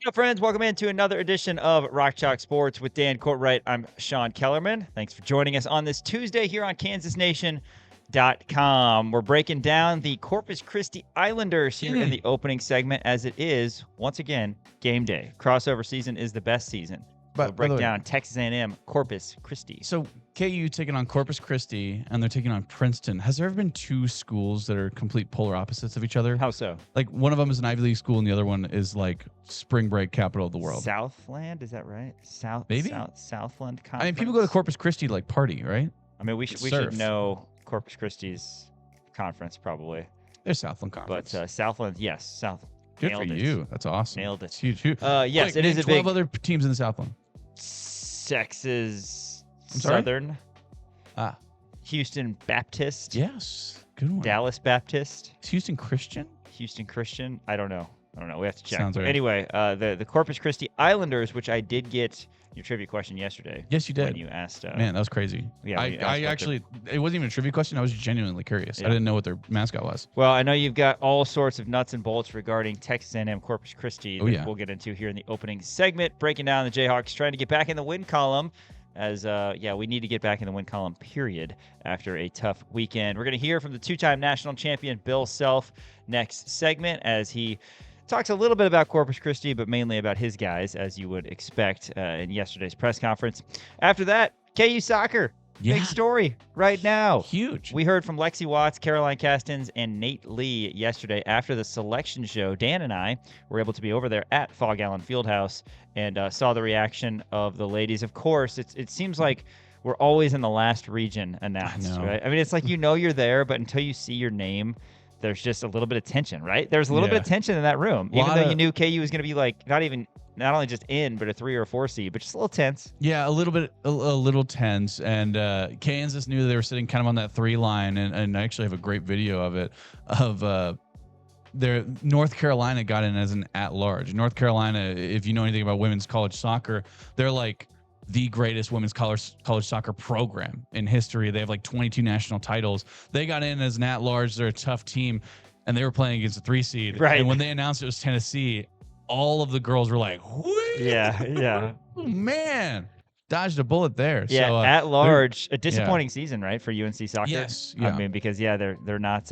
What's up, friends? Welcome into another edition of Rock Chalk Sports with Dan Courtwright. I'm Sean Kellerman. Thanks for joining us on this Tuesday here on KansasNation.com. We're breaking down the Corpus Christi Islanders here in the opening segment, as it is, once again, game day. Crossover season is the best season. We'll break down Texas A&M Corpus Christi. So KU taking on Corpus Christi, and they're taking on Princeton. Has there ever been two schools that are complete polar opposites of each other? How so? Like one of them is an Ivy League school, and the other one is like spring break capital of the world. Southland, is that right? Maybe? Southland Conference. I mean, people go to Corpus Christi to like party, right? I mean, we should know Corpus Christi's conference probably. There's Southland Conference. But Southland, yes, South. Good for you. That's awesome. Nailed it. It's huge. Yes, it is a 12 big. other teams in the Southland. Texas sorry? Southern. Houston Baptist. Yes. Good one. Dallas Baptist. Is Houston Christian? Houston Christian. I don't know. We have to check. Sounds right. Anyway, the Corpus Christi Islanders, which I did get your trivia question yesterday. Yes, you did. When you asked. Man, that was crazy. Yeah, I actually, it wasn't even a trivia question. I was genuinely curious. Yeah. I didn't know what their mascot was. Well, I know you've got all sorts of nuts and bolts regarding Texas A&M Corpus Christi that we'll get into here in the opening segment, breaking down the Jayhawks trying to get back in the win column. As we need to get back in the win column, period, after a tough weekend. We're going to hear from the two-time national champion Bill Self next segment as he talks a little bit about Corpus Christi, but mainly about his guys, as you would expect in yesterday's press conference. After that, KU soccer. Yeah. Big story right now. Huge. We heard from Lexi Watts, Caroline Castens, and Nate Lee yesterday after the selection show. Dan and I were able to be over there at Fog Allen Fieldhouse and saw the reaction of the ladies. Of course, it seems like we're always in the last region announced, right? I mean, it's like you're there, but until you see your name, there's just a little bit of tension, right? There's a little bit of tension in that room, even though you knew KU was going to be like not only just in, but a 3 or 4 seed, but just a little tense. Yeah, a little tense. And Kansas knew they were sitting kind of on that 3 line, and I actually have a great video of it. Their North Carolina got in as an at-large. North Carolina, if you know anything about women's college soccer, they're like the greatest women's college soccer program in history. They have like 22 national titles. They got in as an at-large. They're a tough team, and they were playing against a 3 seed. Right. And when they announced it was Tennessee, all of the girls were like, "Whee!" Yeah. Oh, man. Dodged a bullet there. Yeah, so, at large, a disappointing season, right, for UNC soccer? Yes. I mean, because, they're not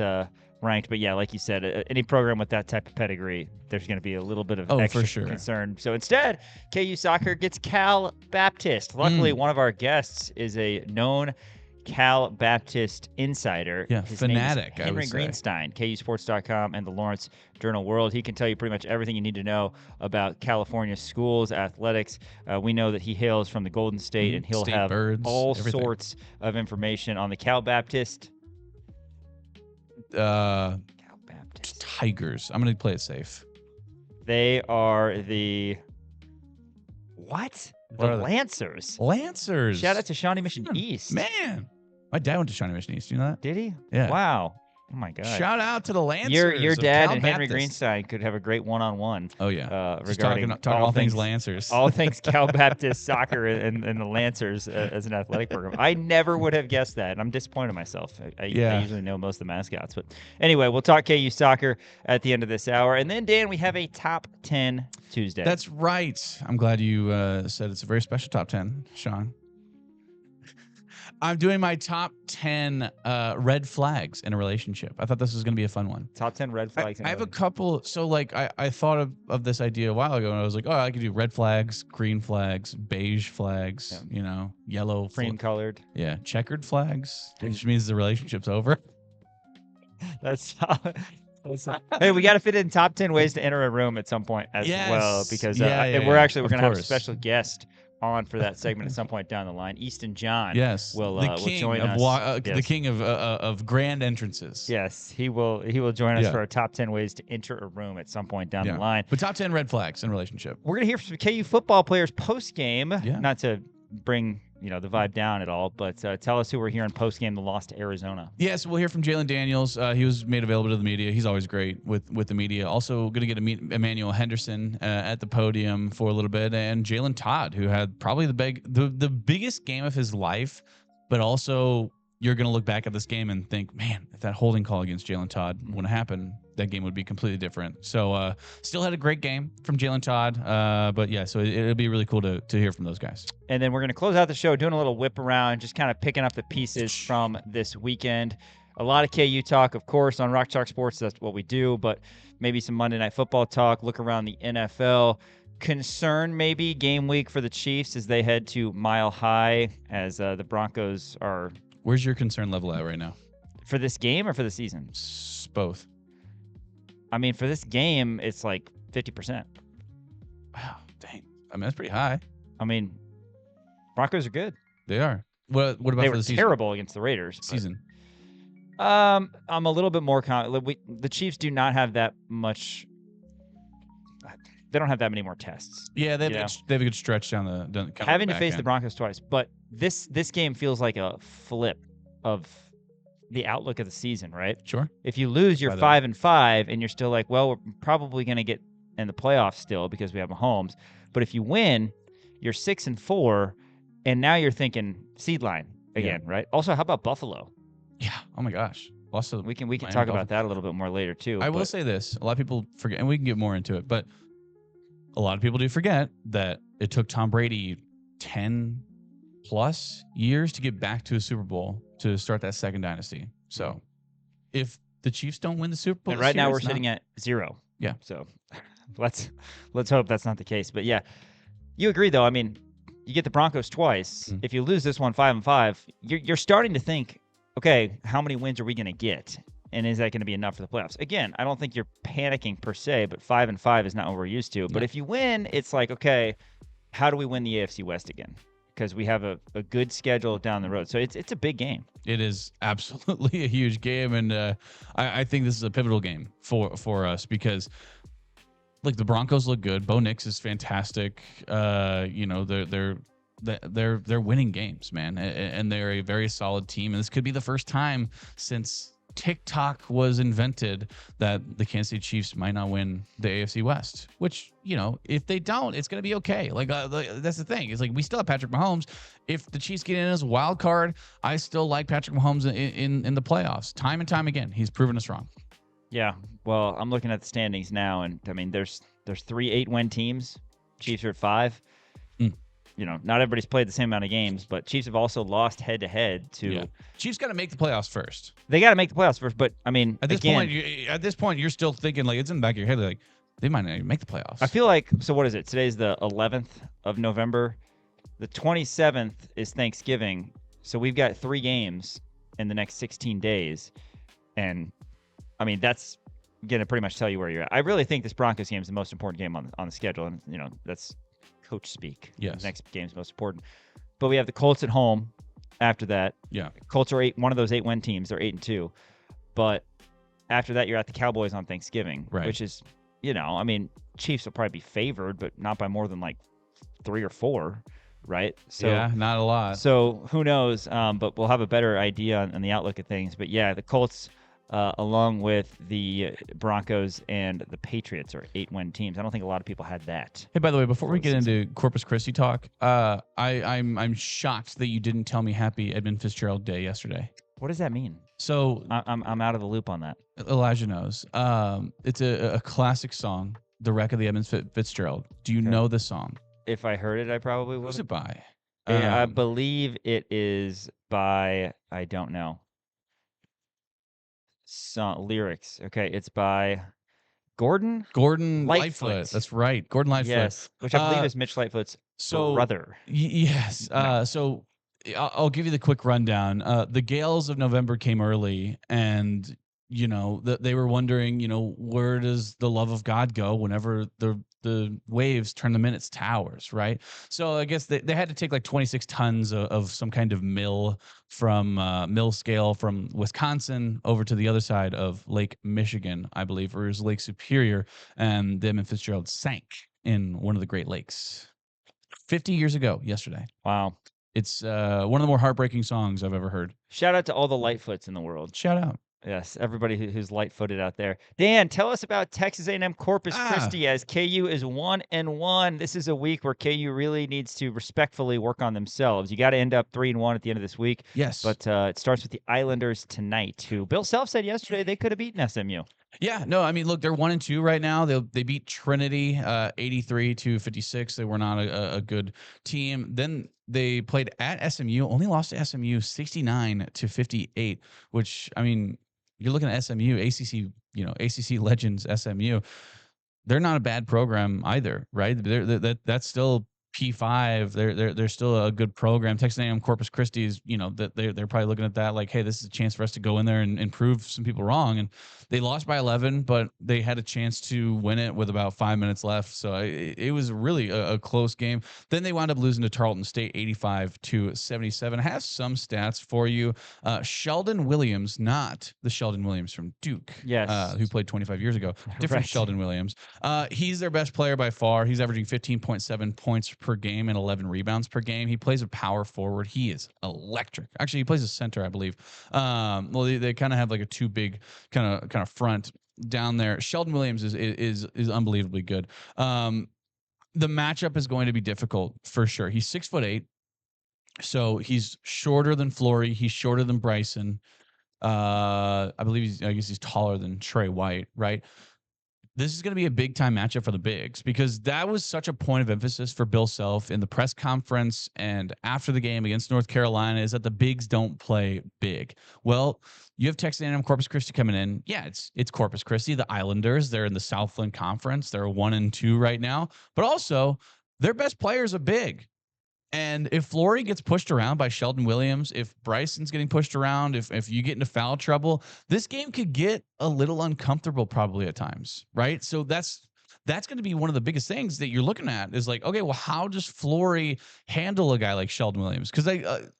ranked. But, yeah, like you said, any program with that type of pedigree, there's going to be a little bit of extra concern. So instead, KU soccer gets Cal Baptist. Luckily, one of our guests is a known Cal Baptist insider. Yeah, His fanatic, name is Henry Greenstein, KUSports.com and the Lawrence Journal-World. He can tell you pretty much everything you need to know about California schools, athletics. We know that he hails from the Golden State, and he'll have all sorts of information on the Cal Baptist. Cal Baptist Tigers. I'm going to play it safe. They are the what? The Lancers. Lancers. Shout out to Shawnee Mission East. Man, my dad went to Shawnee Mission East. You know that? Did he? Yeah. Wow. Oh my God. Shout out to the Lancers. Your dad Cal and Henry Baptist. Greenstein could have a great one-on-one. Oh yeah. Regarding talking all things Lancers. All things Cal Baptist soccer and the Lancers as an athletic program. I never would have guessed that, and I'm disappointed in myself. I usually know most of the mascots, but anyway, we'll talk KU soccer at the end of this hour, and then Dan, we have a top 10 Tuesday. That's right. I'm glad you said it's a very special top 10, Sean. I'm doing my top 10 red flags in a relationship. I thought this was going to be a fun one. Top 10 red flags. I have a couple. So, like, I thought of this idea a while ago, and I was like, oh, I could do red flags, green flags, beige flags, yellow. Cream colored. Yeah, checkered flags, which means the relationship's over. That's hey, we got to fit in top 10 ways to enter a room at some point as well, because we're going to have a special guest on for that segment at some point down the line. Easton John will join us. The king of grand entrances. Yes, he will join us for our top 10 ways to enter a room at some point down the line. But top 10 red flags in a relationship. We're going to hear from KU football players post-game, not to bring the vibe down at all, but tell us who we're hearing post-game the loss to Arizona. Yes, we'll hear from Jalon Daniels. He was made available to the media. He's always great with the media. Also going to get to meet Emmanuel Henderson at the podium for a little bit, and Jalen Todd, who had probably the biggest game of his life, but also you're going to look back at this game and think, man, if that holding call against Jalen Todd wouldn't happen, that game would be completely different. So still had a great game from Jalon Todd. But yeah, so it'll be really cool to hear from those guys. And then we're going to close out the show doing a little whip around, just kind of picking up the pieces from this weekend. A lot of KU talk, of course, on Rock Chalk Sports. That's what we do, but maybe some Monday Night Football talk, look around the NFL. Concern maybe game week for the Chiefs as they head to Mile High as the Broncos are. Where's your concern level at right now? For this game or for the season? Both. I mean, for this game, it's like 50%. Wow, dang. I mean, that's pretty high. I mean, Broncos are good. They are. What about they for were the season? Terrible against the Raiders. Season. I'm a little bit more the Chiefs do not have that much. They don't have that many more tests. Yeah, they have a good stretch down the having to face end. the Broncos twice, but this game feels like a flip of the outlook of the season, right? Sure. If you lose, you're 5-5, and you're still like, well, we're probably going to get in the playoffs still because we have Mahomes. But if you win, you're 6-4, and now you're thinking seed line again, right? Also, how about Buffalo? Yeah. Oh my gosh. Also, we can talk about that a little bit more later too. I will say this: a lot of people forget, and we can get more into it, but a lot of people do forget that it took Tom Brady 10+ years to get back to a Super Bowl to start that second dynasty. So, if the Chiefs don't win the Super Bowl, and right now we're sitting at 0. Yeah. So, let's hope that's not the case. But yeah, you agree though. I mean, you get the Broncos twice. Mm-hmm. If you lose this one 5-5, you're starting to think, okay, how many wins are we going to get? And is that going to be enough for the playoffs? Again, I don't think you're panicking per se, but 5-5 is not what we're used to. But if you win, it's like, okay, how do we win the AFC West again? Because we have a good schedule down the road. So it's a big game. It is absolutely a huge game. And I think this is a pivotal game for us because, like, the Broncos look good. Bo Nix is fantastic. They're winning games, man, and they're a very solid team. And this could be the first time since TikTok was invented that the Kansas City Chiefs might not win the AFC West, which, if they don't, it's going to be okay. Like, that's the thing. It's like, we still have Patrick Mahomes. If the Chiefs get in as a wild card, I still like Patrick Mahomes in the playoffs. Time and time again, he's proven us wrong. Yeah. Well, I'm looking at the standings now, and I mean, there's 3 8-win teams. Chiefs are at 5. Not everybody's played the same amount of games, but Chiefs have also lost head-to-head to. Yeah. Chiefs got to make the playoffs first. They got to make the playoffs first, but I mean, at this point, you're still thinking, like, it's in the back of your head, like, they might not even make the playoffs. I feel like, so what is it? Today's the 11th of November. The 27th is Thanksgiving, so we've got 3 games in the next 16 days, and I mean, that's going to pretty much tell you where you're at. I really think this Broncos game is the most important game on the schedule, and that's coach speak. Yes. The next game's most important. But we have the Colts at home after that. Yeah. Colts are one of those 8-win teams. They're 8-2. But after that, you're at the Cowboys on Thanksgiving, right, which is, I mean, Chiefs will probably be favored, but not by more than like 3 or 4, right? So, yeah, not a lot. So who knows? But we'll have a better idea on the outlook of things. But yeah, the Colts, along with the Broncos and the Patriots, are 8-win teams. I don't think a lot of people had that. Hey, by the way, before we get into Corpus Christi talk, I'm shocked that you didn't tell me Happy Edmund Fitzgerald Day yesterday. What does that mean? So I'm out of the loop on that. Elijah knows. It's a classic song, "The Wreck of the Edmund Fitzgerald." Do you know the song? If I heard it, I probably would. Who's it by? I believe it is by, I don't know. Lyrics. Okay, it's by Gordon Lightfoot. That's right, Gordon Lightfoot. Yes, which I believe is Mitch Lightfoot's brother. Yes. So I'll give you the quick rundown. The gales of November came early, and they were wondering, where does the love of God go whenever the waves turn them in its towers, right? So I guess they had to take like 26 tons of some kind of mill scale from Wisconsin over to the other side of Lake Michigan, I believe, or it was Lake Superior, and the Edmund Fitzgerald sank in one of the Great Lakes 50 years ago yesterday. Wow. It's one of the more heartbreaking songs I've ever heard. Shout out to all the Lightfoots in the world. Shout out. Yes, everybody who's light-footed out there. Dan, tell us about Texas A&M Corpus Christi as KU is 1-1. This is a week where KU really needs to respectfully work on themselves. You got to end up 3-1 at the end of this week. Yes. But it starts with the Islanders tonight, who Bill Self said yesterday they could have beaten SMU. Yeah, no, I mean, look, they're 1-2 right now. They beat Trinity 83-56. They were not a good team. Then they played at SMU, only lost to SMU 69-58, which I mean, you're looking at SMU, ACC, ACC legends SMU. They're not a bad program either, right? That's still P5. They're still a good program. Texas A&M Corpus Christi is, that they're probably looking at that like, hey, this is a chance for us to go in there and prove some people wrong. And they lost by 11, but they had a chance to win it with about 5 minutes left. So it was really a close game. Then they wound up losing to Tarleton State 85-77. I have some stats for you. Sheldon Williams, not the Sheldon Williams from Duke, Yes. who played 25 years ago. Different Right. Sheldon Williams. He's their best player by far. He's averaging 15.7 points per game and 11 rebounds per game. He plays a power forward. He is electric. Actually, he plays a center, I believe. Well, they kind of have like a too big kind of front down there. Sheldon Williams is unbelievably good. The matchup is going to be difficult for sure. He's 6'8", so he's shorter than Flory. He's shorter than Bryson. I believe I guess he's taller than Trey White, right? This is going to be a big time matchup for the bigs because that was such a point of emphasis for Bill Self in the press conference and after the game against North Carolina is that the bigs don't play big. Well, you have Texas A&M Corpus Christi coming in. Yeah, it's Corpus Christi, the Islanders. They're in the Southland Conference. They're 1-2 right now, but also their best players are big. And if Flory gets pushed around by Sheldon Williams, if Bryson's getting pushed around, if you get into foul trouble, this game could get a little uncomfortable probably at times, right? So that's going to be one of the biggest things that you're looking at is like, okay, well, how does Flory handle a guy like Sheldon Williams? Because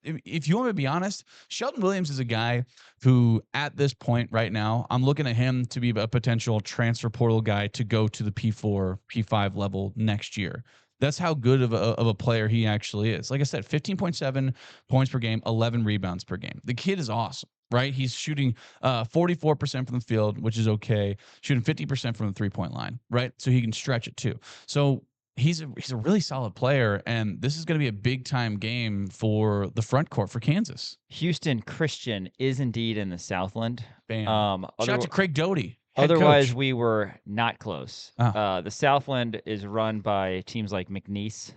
if you want me to be honest, Sheldon Williams is a guy who at this point right now, I'm looking at him to be a potential transfer portal guy to go to the P4, P5 level next year. That's how good of a player he actually is. Like I said, 15.7 points per game, 11 rebounds per game. The kid is awesome, right? He's shooting 44% from the field, which is okay. Shooting 50% from the 3-point line, right? So he can stretch it too. So he's a really solid player, and this is going to be a big time game for the front court for Kansas. Houston Christian is indeed in the Southland. Bam. Shout out to Craig Doty. Otherwise, coach. we were not close. The Southland is run by teams like McNeese,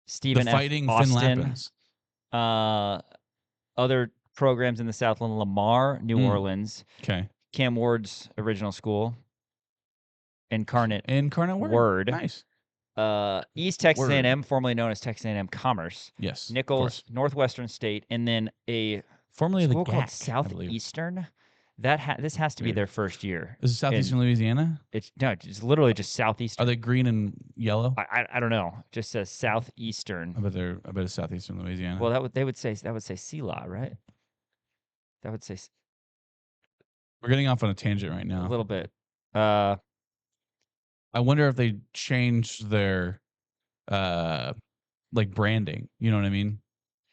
Stephen the Fighting F. Austin, Finn Lappins. Other programs in the Southland, Lamar, New Orleans, okay, Cam Ward's original school, Incarnate Word. Nice. East Texas A&M, formerly known as Texas A&M Commerce. Yes. Nichols, Northwestern State, and then a formerly school the called GAC, Southeastern. This has to be their first year. Is it Southeastern Louisiana? It's literally just Southeastern. Are they green and yellow? I don't know. It just says Southeastern. I bet it's Southeastern Louisiana. Well, that would say CELA, right? That would say. We're getting off on a tangent right now. A little bit. I wonder if they changed their like branding. You know what I mean?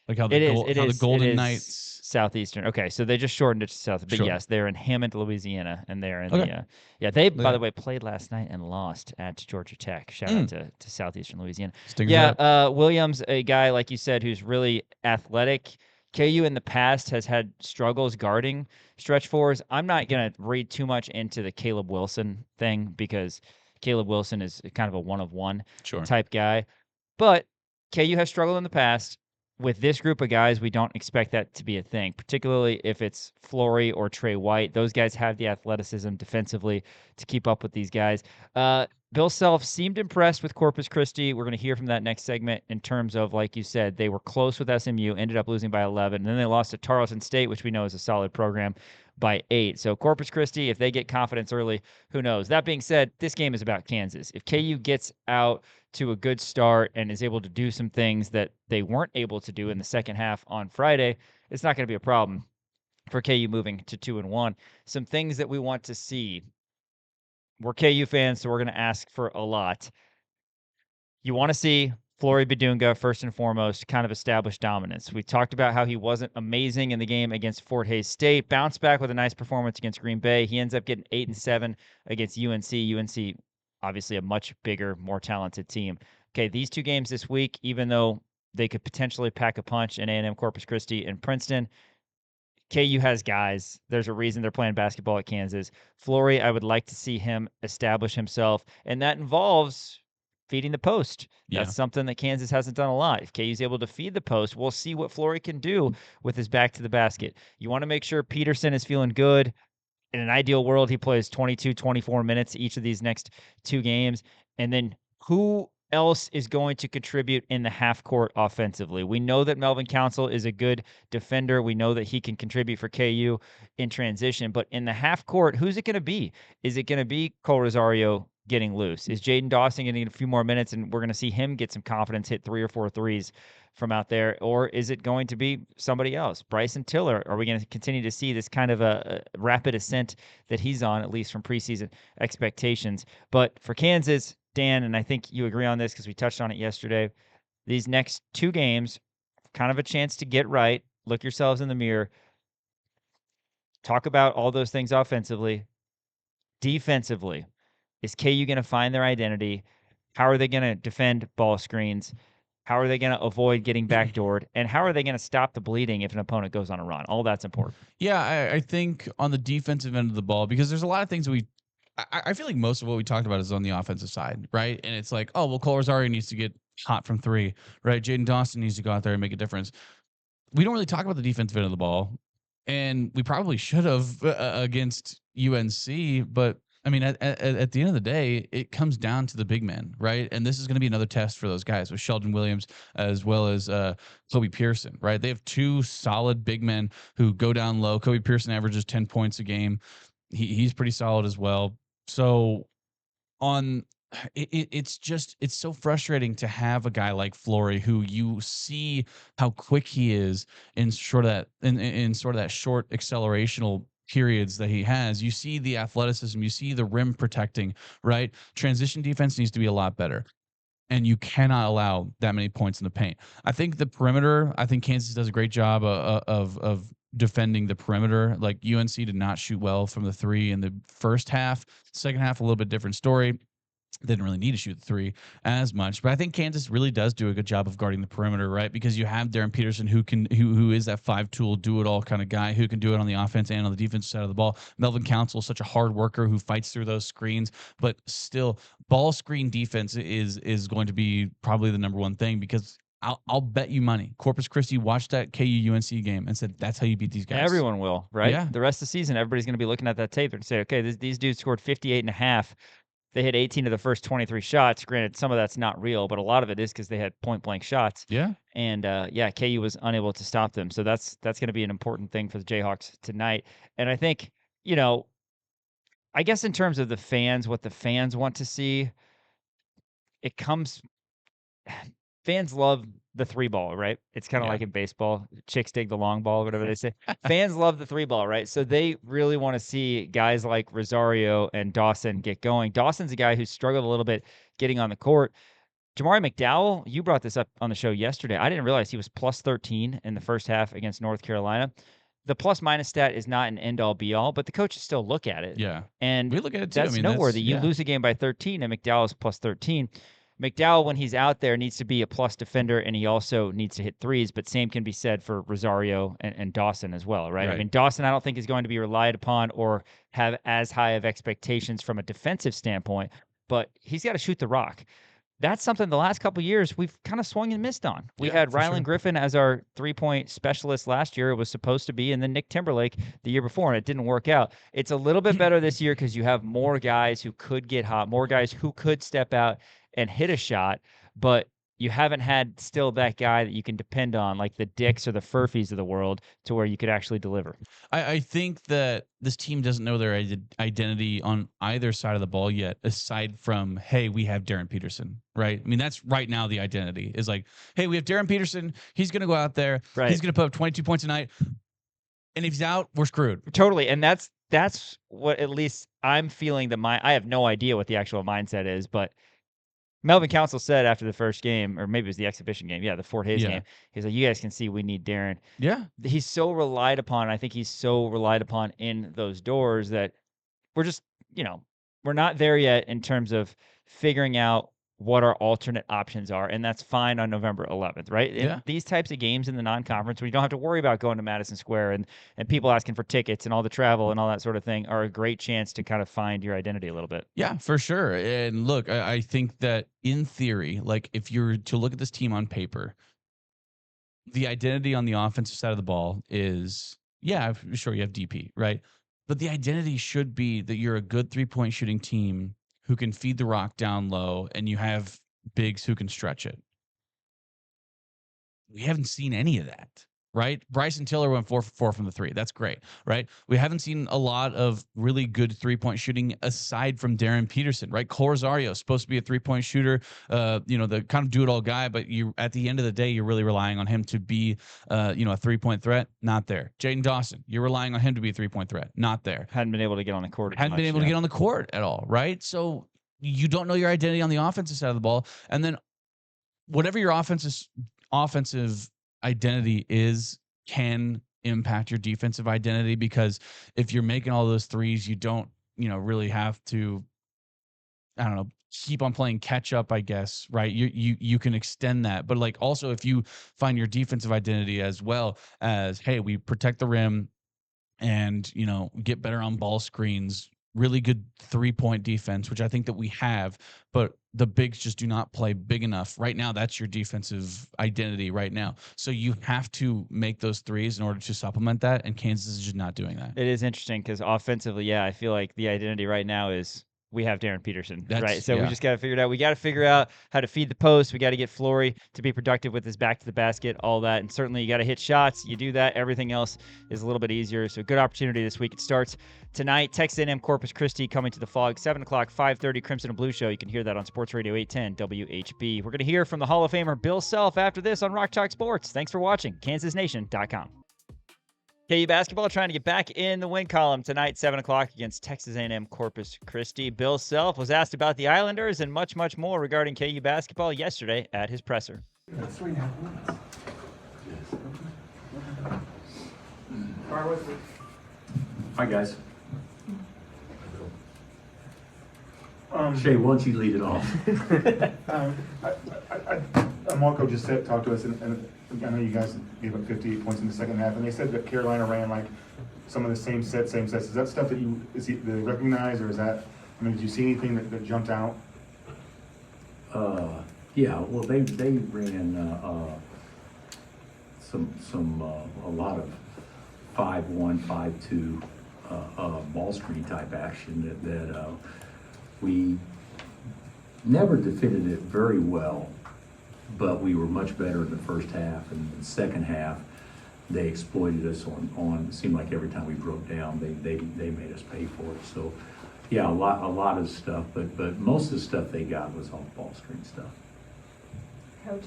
Like how the Golden Knights Southeastern. Okay, so they just shortened it to South. But yes, they're in Hammond, Louisiana, and they're in they by the way played last night and lost at Georgia Tech. Shout out to Southeastern Louisiana. Williams, a guy like you said who's really athletic. KU in the past has had struggles guarding stretch fours. I'm not gonna read too much into the Caleb Wilson thing because Caleb Wilson is kind of a one-of-one type guy, but KU has struggled in the past. With this group of guys, we don't expect that to be a thing, particularly if it's Flory or Trey White. Those guys have the athleticism defensively to keep up with these guys. Bill Self seemed impressed with Corpus Christi. We're going to hear from that next segment in terms of, like you said, they were close with SMU, ended up losing by 11, and then they lost to Tarleton State, which we know is a solid program, by 8. So Corpus Christi, if they get confidence early, who knows? That being said, this game is about Kansas. If KU gets out to a good start and is able to do some things that they weren't able to do in the second half on Friday, it's not going to be a problem for KU moving to 2-1. Some things that we want to see. We're KU fans, so we're going to ask for a lot. You want to see Flory Badunga, first and foremost, kind of establish dominance. We talked about how he wasn't amazing in the game against Fort Hays State. Bounced back with a nice performance against Green Bay. He ends up getting 8 and 7 against UNC. UNC, obviously a much bigger, more talented team. Okay, these two games this week, even though they could potentially pack a punch in A&M Corpus Christi and Princeton, KU has guys. There's a reason they're playing basketball at Kansas. Flory, I would like to see him establish himself, and that involves feeding the post. Yeah. That's something that Kansas hasn't done a lot. If KU's able to feed the post, we'll see what Flory can do with his back to the basket. You want to make sure Peterson is feeling good. In an ideal world, he plays 22, 24 minutes each of these next 2 games. And then who else is going to contribute in the half court offensively? We know that Melvin Council is a good defender. We know that he can contribute for KU in transition. But in the half court, who's it going to be? Is it going to be Cole Rosario getting loose? Is Jaden Dawson getting a few more minutes and we're going to see him get some confidence, hit 3 or 4 threes from out there? Or is it going to be somebody else? Bryson Tiller? Are we going to continue to see this kind of a rapid ascent that he's on, at least from preseason expectations? But for Kansas, Dan, and I think you agree on this because we touched on it yesterday, these next 2 games, kind of a chance to get right, look yourselves in the mirror, talk about all those things offensively. Defensively, is KU going to find their identity? How are they going to defend ball screens? How are they going to avoid getting backdoored? And how are they going to stop the bleeding if an opponent goes on a run? All that's important. Yeah, I think on the defensive end of the ball, because there's a lot of things I feel like most of what we talked about is on the offensive side, right? And it's like, oh, well, Cole Rosario needs to get hot from 3, right? Jaden Dawson needs to go out there and make a difference. We don't really talk about the defensive end of the ball, and we probably should have against UNC. But I mean, at the end of the day, it comes down to the big men, right? And this is going to be another test for those guys with Sheldon Williams as well as Kobe Pearson, right? They have 2 solid big men who go down low. Kobe Pearson averages 10 points a game. He's pretty solid as well. So on it's so frustrating to have a guy like Flory who you see how quick he is in sort of that in sort of that short accelerational periods that he has. You see the athleticism, you see the rim protecting, right? Transition defense needs to be a lot better. And you cannot allow that many points in the paint. I think the perimeter, I think Kansas does a great job of defending the perimeter. Like UNC did not shoot well from the 3 in the first half. Second half, a little bit different story. Didn't really need to shoot the 3 as much, but I think Kansas really does do a good job of guarding the perimeter, right? Because you have Darren Peterson who is that 5-tool, do it all kind of guy who can do it on the offense and on the defensive side of the ball. Melvin Council is such a hard worker who fights through those screens, but still, ball screen defense is going to be probably the number one thing because I'll bet you money. Corpus Christi watched that KU UNC game and said that's how you beat these guys. Everyone will, right? Yeah. The rest of the season, everybody's going to be looking at that tape and say, okay, these dudes scored 58 and a half. They hit 18 of the first 23 shots. Granted, some of that's not real, but a lot of it is because they had point-blank shots. Yeah. And, KU was unable to stop them. So that's going to be an important thing for the Jayhawks tonight. And I think, I guess in terms of the fans, what the fans want to see, fans love the 3-ball, right? It's kind of like in baseball, chicks dig the long ball, whatever they say. Fans love the 3-ball, right? So they really want to see guys like Rosario and Dawson get going. Dawson's a guy who struggled a little bit getting on the court. Jamari McDowell, you brought this up on the show yesterday. I didn't realize he was plus 13 in the first half against North Carolina. The plus-minus stat is not an end-all, be-all, but the coaches still look at it. Yeah. And we look at it too. that's noteworthy. You lose a game by 13, and McDowell's plus 13. McDowell, when he's out there, needs to be a plus defender, and he also needs to hit threes, but same can be said for Rosario and Dawson as well, right? I mean, Dawson, I don't think is going to be relied upon or have as high of expectations from a defensive standpoint, but he's got to shoot the rock. That's something the last couple of years we've kind of swung and missed on. We had Rylan Griffin as our 3-point specialist last year. It was supposed to be, and then Nick Timberlake the year before, and it didn't work out. It's a little bit better this year because you have more guys who could get hot, more guys who could step out and hit a shot, but you haven't had still that guy that you can depend on, like the Dicks or the Furfies of the world, to where you could actually deliver. I think that this team doesn't know their identity on either side of the ball yet, aside from, hey, we have Darren Peterson, right? I mean, that's right now the identity is like, hey, we have Darren Peterson. He's going to go out there. Right. He's going to put up 22 points a night. And if he's out, we're screwed. Totally. And that's what at least I'm feeling I have no idea what the actual mindset is, but Melvin Council said after the first game, or maybe it was the exhibition game, the Fort Hays game, he's like, you guys can see we need Darren. Yeah. He's so relied upon, I think he's so relied upon in those doors that we're just, we're not there yet in terms of figuring out what our alternate options are, and that's fine on November 11th, right? Yeah. And these types of games in the non-conference where you don't have to worry about going to Madison Square and people asking for tickets and all the travel and all that sort of thing are a great chance to kind of find your identity a little bit. Yeah, for sure. And look, I think that in theory, like if you're to look at this team on paper, the identity on the offensive side of the ball is, yeah, sure, you have DP, right? But the identity should be that you're a good 3-point shooting team who can feed the rock down low and you have bigs who can stretch it. We haven't seen any of that, right? Bryson Tiller went 4 for 4 from the three. That's great, right? We haven't seen a lot of really good 3-point shooting aside from Darren Peterson, right? Cole Rosario is supposed to be a 3-point shooter, the kind of do-it-all guy, but you at the end of the day, you're really relying on him to be, a 3-point threat. Not there. Jaden Dawson, you're relying on him to be a 3-point threat. Not there. Hadn't been able to get on the court. Hadn't been able to get on the court at all, right? So you don't know your identity on the offensive side of the ball, and then whatever your offensive identity is can impact your defensive identity, because if you're making all those threes, you don't, really have to, I don't know, keep on playing catch up, I guess, right? You can extend that. But like also if you find your defensive identity as well as, hey, we protect the rim and, get better on ball screens, really good 3-point defense, which I think that we have, but the bigs just do not play big enough. Right now, that's your defensive identity right now. So you have to make those threes in order to supplement that, and Kansas is just not doing that. It is interesting because offensively, yeah, I feel like the identity right now is we have Darren Peterson, right? So we just got to figure it out. We got to figure out how to feed the post. We got to get Flory to be productive with his back to the basket, all that. And certainly you got to hit shots. You do that. Everything else is a little bit easier. So good opportunity this week. It starts tonight. Texas A&M Corpus Christi coming to the Fog, 7 o'clock, 5:30 Crimson and Blue Show. You can hear that on Sports Radio 810 WHB. We're going to hear from the Hall of Famer Bill Self after this on Rock Chalk Sports. Thanks for watching. KansasNation.com. KU basketball trying to get back in the win column tonight, 7 o'clock against Texas A&M Corpus Christi. Bill Self was asked about the Islanders and much, much more regarding KU basketball yesterday at his presser. 3.5 minutes. Hi, guys. Shay, why don't you lead it off? Elmarko just talked to us, and I know you guys gave up 58 points in the second half, and they said that Carolina ran like some of the same sets. Is that stuff that they recognize, or is that, did you see anything that jumped out? Yeah, well, they ran a lot of 5-1, 5-2 ball screen type action that we never defended it very well, but we were much better in the first half. And in the second half, they exploited us on. It seemed like every time we broke down, they made us pay for it. So, yeah, a lot of stuff, but most of the stuff they got was off ball screen stuff. Coach,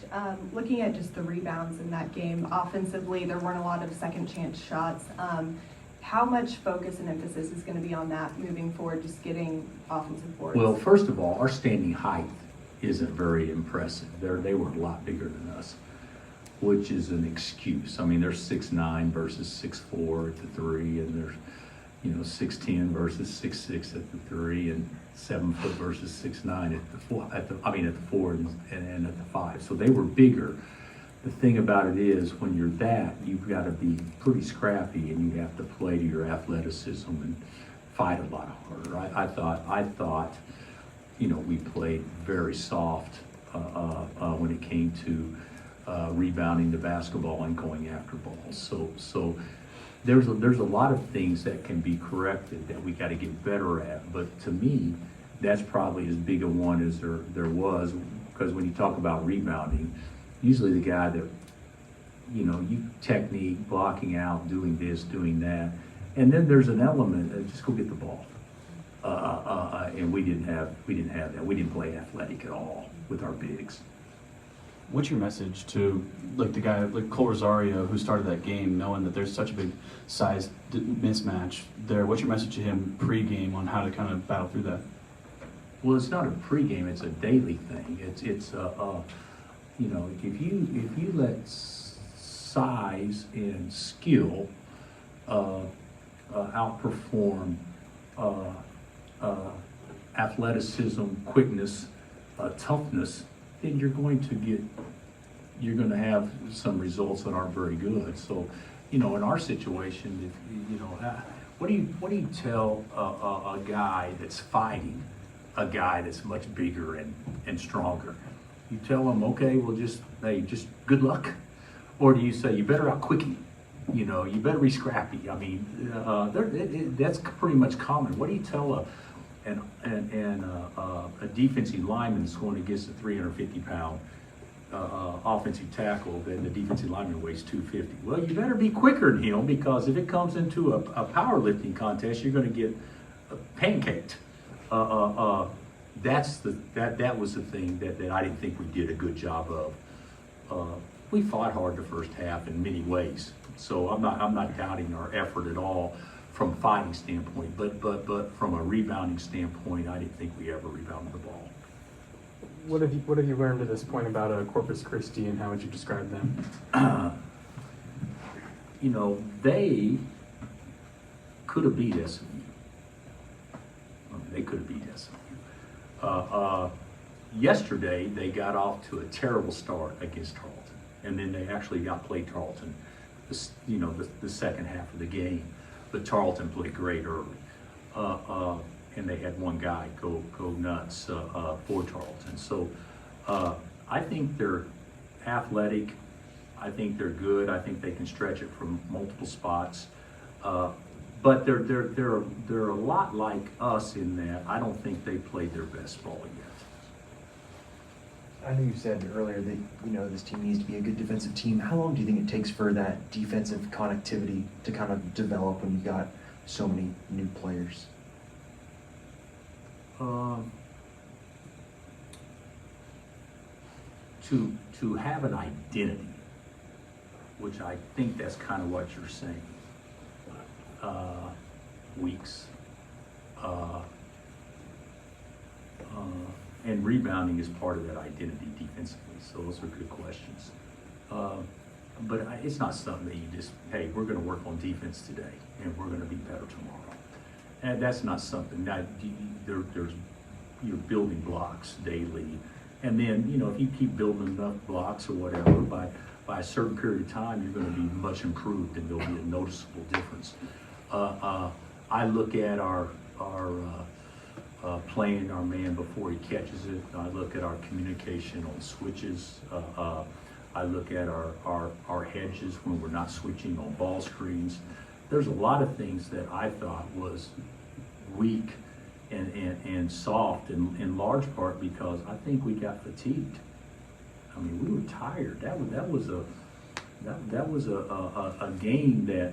looking at just the rebounds in that game, offensively, there weren't a lot of second chance shots. How much focus and emphasis is going to be on that moving forward, just getting offensive boards? Well, first of all, our standing height isn't very impressive. They were a lot bigger than us, which is an excuse. They're 6'9" versus 6'4" at the three, and they're 6'10" versus 6'6" at the three, and 7 foot versus 6'9" at the four and at the five. So they were bigger. The thing about it is, when you're that, you've got to be pretty scrappy, and you have to play to your athleticism and fight a lot harder. I thought, we played very soft when it came to rebounding the basketball and going after balls. So there's a lot of things that can be corrected that we got to get better at. But to me, that's probably as big a one as there was, because when you talk about rebounding, usually the guy that, you technique, blocking out, doing this, doing that, and then there's an element of just go get the ball. And we didn't have that. We didn't play athletic at all with our bigs. What's your message to the guy like Cole Rosario who started that game, knowing that there's such a big size mismatch there? What's your message to him pre-game on how to kind of battle through that? Well, it's not a pre-game; it's a daily thing. It's if you let size and skill outperform athleticism, quickness, toughness, then you're going to have some results that aren't very good. So, in our situation, what do you tell a guy that's fighting a guy that's much bigger and stronger? You tell him, okay, well, just good luck, or do you say you better out quick him? You better be scrappy. I mean, that's pretty much common. What do you tell a defensive lineman that's going against a 350-pound offensive tackle, then the defensive lineman weighs 250? Well, you better be quicker than him, because if it comes into a powerlifting contest, you're going to get pancaked. That was the thing that I didn't think we did a good job of. We fought hard the first half in many ways, so I'm not doubting our effort at all from a fighting standpoint, but from a rebounding standpoint, I didn't think we ever rebounded the ball. What have you learned to this point about Corpus Christi, and how would you describe them? They could have beat SMU. They could have beat SMU. Yesterday, they got off to a terrible start against Tarleton, and then they actually played Tarleton, the second half of the game. But Tarleton played great early, and they had one guy go nuts for Tarleton. So I think they're athletic. I think they're good. I think they can stretch it from multiple spots. But they're a lot like us in that I don't think they played their best ball yet. I know you said earlier that this team needs to be a good defensive team. How long do you think it takes for that defensive connectivity to kind of develop when you got so many new players? To have an identity, which I think that's kind of what you're saying. Weeks. And rebounding is part of that identity defensively, so those are good questions. But it's not something that you just, hey, we're going to work on defense today, and we're going to be better tomorrow. And that's not something that you're building blocks daily. And then, if you keep building enough blocks or whatever, by a certain period of time, you're going to be much improved, and there'll be a noticeable difference. I look at our playing our man before he catches it. I look at our communication on switches. I look at our hedges when we're not switching on ball screens. There's a lot of things that I thought was weak and soft, in large part because I think we got fatigued. I mean, we were tired. That was a game that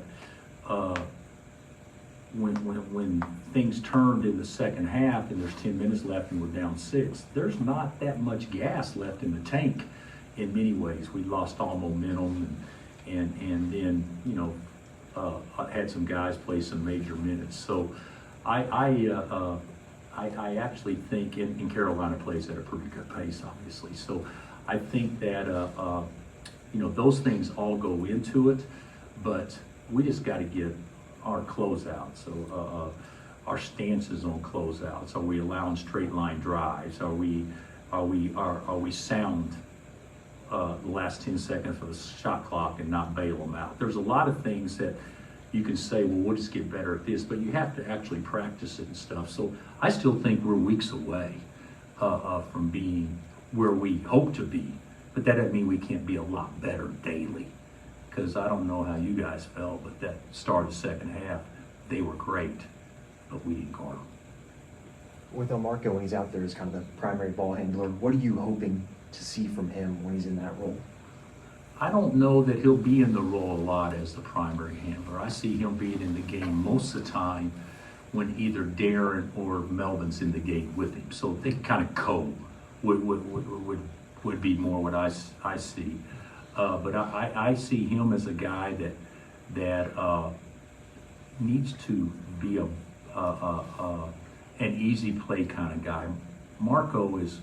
when things turned in the second half and there's 10 minutes left and we're down 6, there's not that much gas left in the tank in many ways. We lost all momentum and then, had some guys play some major minutes. So I actually think, and Carolina plays at a pretty good pace, obviously. So I think that, those things all go into it, but we just got to get our closeouts. So our stances on closeouts. Are we allowing straight line drives? Are we sound the last 10 seconds of the shot clock and not bail them out? There's a lot of things that you can say, well, we'll just get better at this, but you have to actually practice it and stuff. So I still think we're weeks away from being where we hope to be, but that doesn't mean we can't be a lot better daily. Because I don't know how you guys felt, but that start of the second half, they were great, but we didn't guard them. With Elmarko, when he's out there as kind of the primary ball handler, what are you hoping to see from him when he's in that role? I don't know that he'll be in the role a lot as the primary handler. I see him being in the game most of the time when either Darren or Melvin's in the game with him. So they kind of would be more what I see. But I see him as a guy that needs to be an easy play kind of guy. Marco is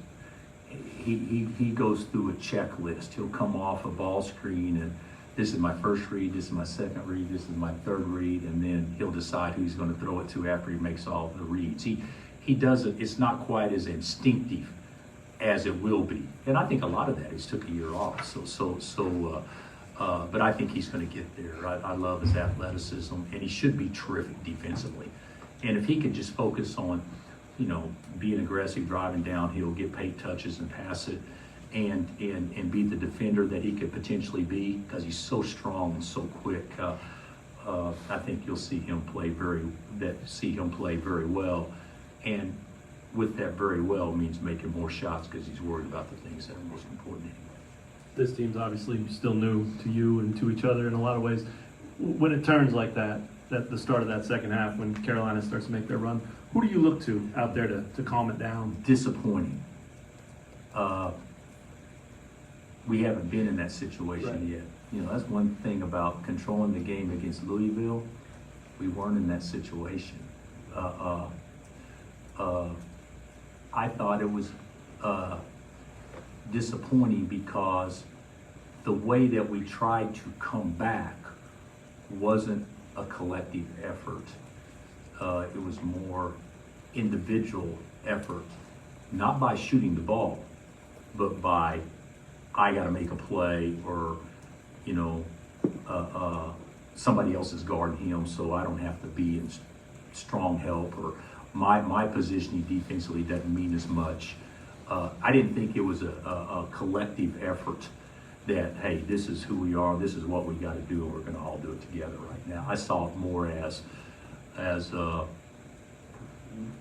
he goes through a checklist. He'll come off a ball screen and this is my first read, this is my second read, this is my third read, and then he'll decide who he's going to throw it to after he makes all the reads. He does it. It's not quite as instinctive as it will be. And I think a lot of that is took a year off. But I think he's going to get there. I love his athleticism, and he should be terrific defensively. And if he could just focus on, being aggressive, driving downhill, get paid touches and pass it, and be the defender that he could potentially be, because he's so strong and so quick. I think you'll see him play very well. And with that very well means making more shots because he's worried about the things that are most important anyway. This team's obviously still new to you and to each other in a lot of ways. When it turns like that, at the start of that second half, when Carolina starts to make their run, who do you look to out there to calm it down? Disappointing. We haven't been in that situation yet. That's one thing about controlling the game against Louisville. We weren't in that situation. I thought it was disappointing because the way that we tried to come back wasn't a collective effort. It was more individual effort, not by shooting the ball, but by I got to make a play, or somebody else is guarding him, so I don't have to be in strong help, or my positioning defensively doesn't mean as much. I didn't think it was a collective effort that, hey, this is who we are, this is what we got to do, and we're going to all do it together right now. I saw it more as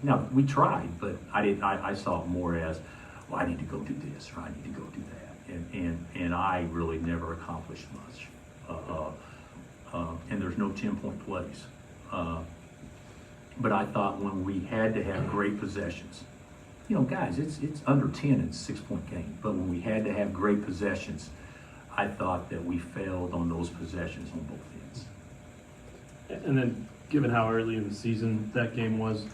now we tried, but I saw it more as, well, I need to go do this, or I need to go do that, and I really never accomplished much. And there's no 10-point plays. But I thought when we had to have great possessions, guys, it's under 10 in a 6-point game. But when we had to have great possessions, I thought that we failed on those possessions on both ends. And then, given how early in the season that game was,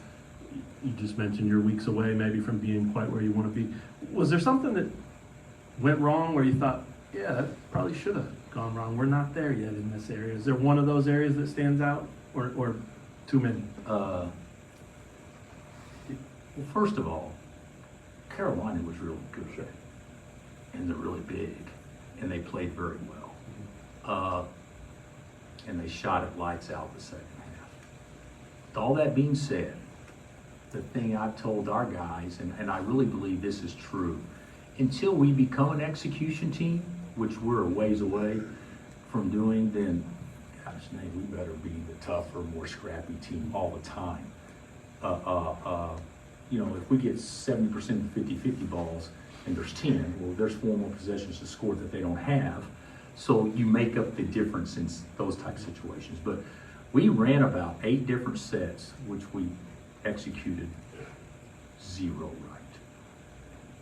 you just mentioned you're weeks away maybe from being quite where you want to be. Was there something that went wrong where you thought, yeah, that probably should have gone wrong? We're not there yet in this area. Is there one of those areas that stands out, or too many? Well, first of all, Carolina was really good, and they're really big, and they played very well, and they shot it lights out the second half. With all that being said, the thing I've told our guys, and I really believe this is true, until we become an execution team, which we're a ways away from doing, then, gosh, Nate, we better be the tougher, more scrappy team all the time. If we get 70% of the 50-50 balls and there's 10, well, there's 4 more possessions to score that they don't have. So you make up the difference in those type of situations. But we ran about 8 different sets, which we executed 0 right.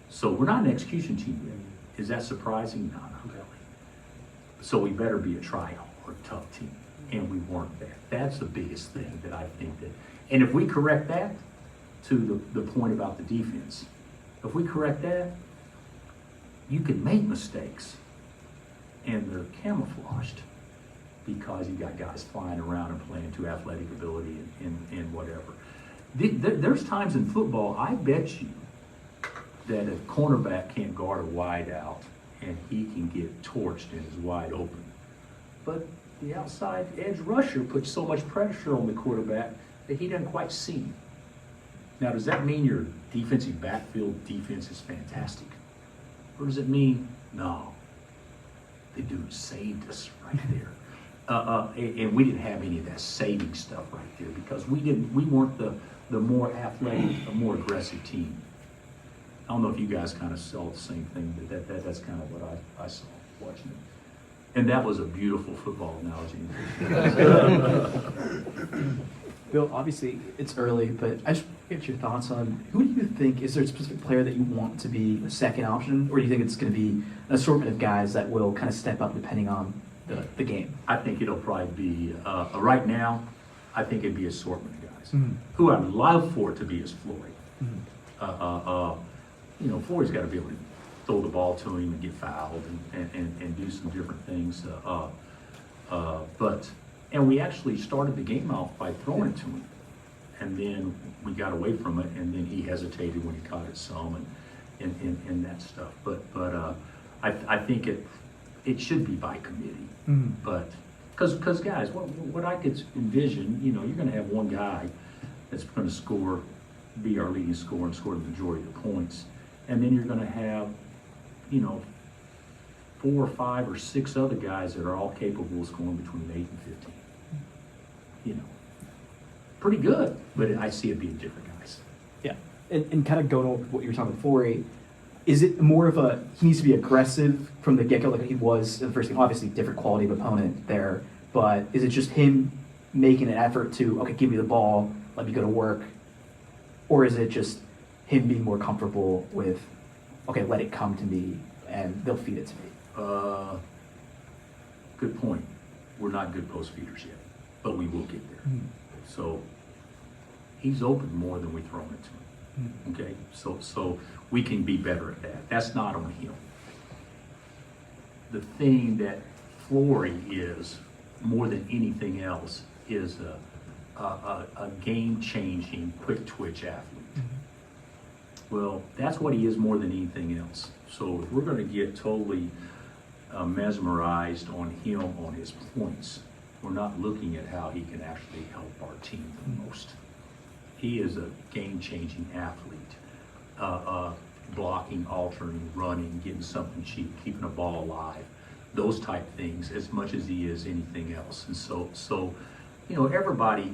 So we're not an execution team yet. Is that surprising? No, not really. So we better be a try-hard, tough team. And we weren't that. That's the biggest thing that I think that, and if we correct that, to the point about the defense, if we correct that, you can make mistakes and they're camouflaged because you got guys flying around and playing to athletic ability and whatever. There's times in football, I bet you, that a cornerback can't guard a wide out and he can get torched and is wide open. But the outside edge rusher puts so much pressure on the quarterback that he doesn't quite see him. Now, does that mean your defensive backfield defense is fantastic? Or does it mean, no, the dude saved us right there? And we didn't have any of that saving stuff right there because we weren't the more athletic, the more aggressive team. I don't know if you guys kind of saw the same thing, but that's kind of what I saw watching it. And that was a beautiful football analogy. Bill, obviously it's early, but I just get your thoughts on who do you think, is there a specific player that you want to be a second option, or do you think it's going to be an assortment of guys that will kind of step up depending on the game? I think it'll probably be, right now, I think it'd be assortment of guys. Who I'd love for it to be is Floyd. Floyd's got to be able to throw the ball to him and get fouled and do some different things. And we actually started the game off by throwing it to him. And then we got away from it, and then he hesitated when he caught it some. in that stuff. But I think it should be by committee. But because guys, what I could envision, you're going to have one guy that's going to score, be our leading scorer and score the majority of the points, and then you're going to have 4 or 5 or 6 other guys that are all capable of scoring between 8 and 15. Pretty good, but I see it being different guys. Yeah, and kind of going over what you were talking about before, is it more of he needs to be aggressive from the get-go like he was in the first game? Obviously, different quality of opponent there, but is it just him making an effort to, okay, give me the ball, let me go to work, or is it just him being more comfortable with, okay, let it come to me and they'll feed it to me? Good point. We're not good post feeders yet, but we will get there. So he's open more than we throw it to him. Okay, so we can be better at that. That's not on him. The thing that Flory is more than anything else is a game-changing, quick twitch athlete. Well, that's what he is more than anything else. So if we're going to get totally mesmerized on him on his points, we're not looking at how he can actually help our team the most. He is a game-changing athlete. Blocking, altering, running, getting something cheap, keeping a ball alive, those type things as much as he is anything else. And so everybody,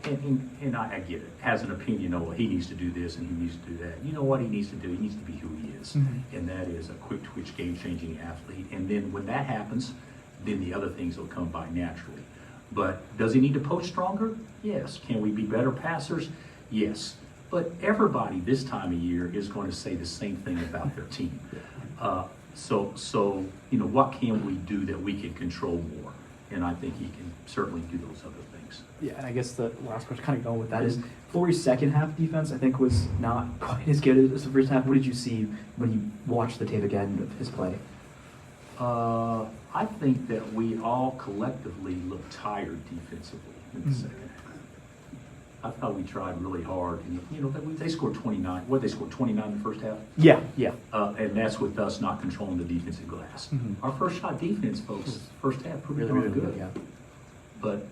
and I get it, has an opinion, well, he needs to do this and he needs to do that. You know what he needs to do? He needs to be who he is. And that is a quick twitch, game-changing athlete. And then when that happens, then the other things will come by naturally. But does he need to poach stronger? Yes. Can we be better passers? Yes. But everybody this time of year is going to say the same thing about their team. So what can we do that we can control more? And I think he can certainly do those other things. Yeah, and I guess the last question, kind of going with that, is Flory's second half defense, I think, was not quite as good as the first half. What did you see when you watched the tape again of his play? I think that we all collectively looked tired defensively in the second half. I thought we tried really hard. And, they scored 29. What, they scored 29 in the first half? Yeah. And that's with us not controlling the defensive glass. Our first shot defense, folks, first half, pretty darn good. Yeah. But,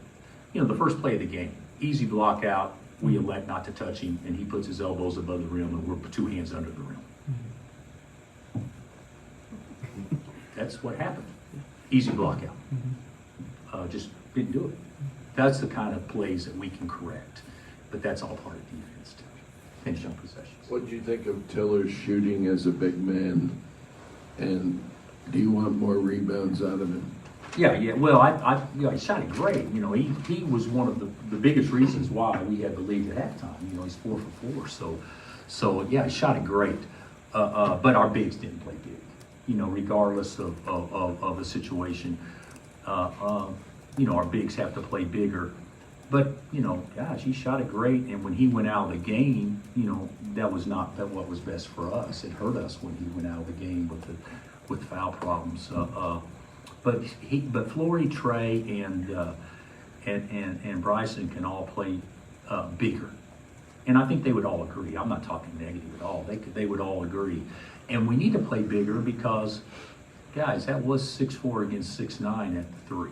the first play of the game, easy block out, we elect not to touch him, and he puts his elbows above the rim, and we're 2 hands under the rim. That's what happened. Easy block out. Just didn't do it. That's the kind of plays that we can correct. But that's all part of defense too. Finish on possessions. What do you think of Tiller's shooting as a big man? And do you want more rebounds out of him? Yeah. Well, he shot it great. He was one of the biggest reasons why we had the lead at halftime. He's 4 for 4. So yeah, he shot it great. But our bigs didn't play big. Regardless of the situation, our bigs have to play bigger. But, gosh, he shot it great. And when he went out of the game, that was not what was best for us. It hurt us when he went out of the game with foul problems. But Flory, Trey, and Bryson can all play bigger. And I think they would all agree. I'm not talking negative at all. They would all agree. And we need to play bigger because, guys, that was 6'4" against 6'9" at the 3.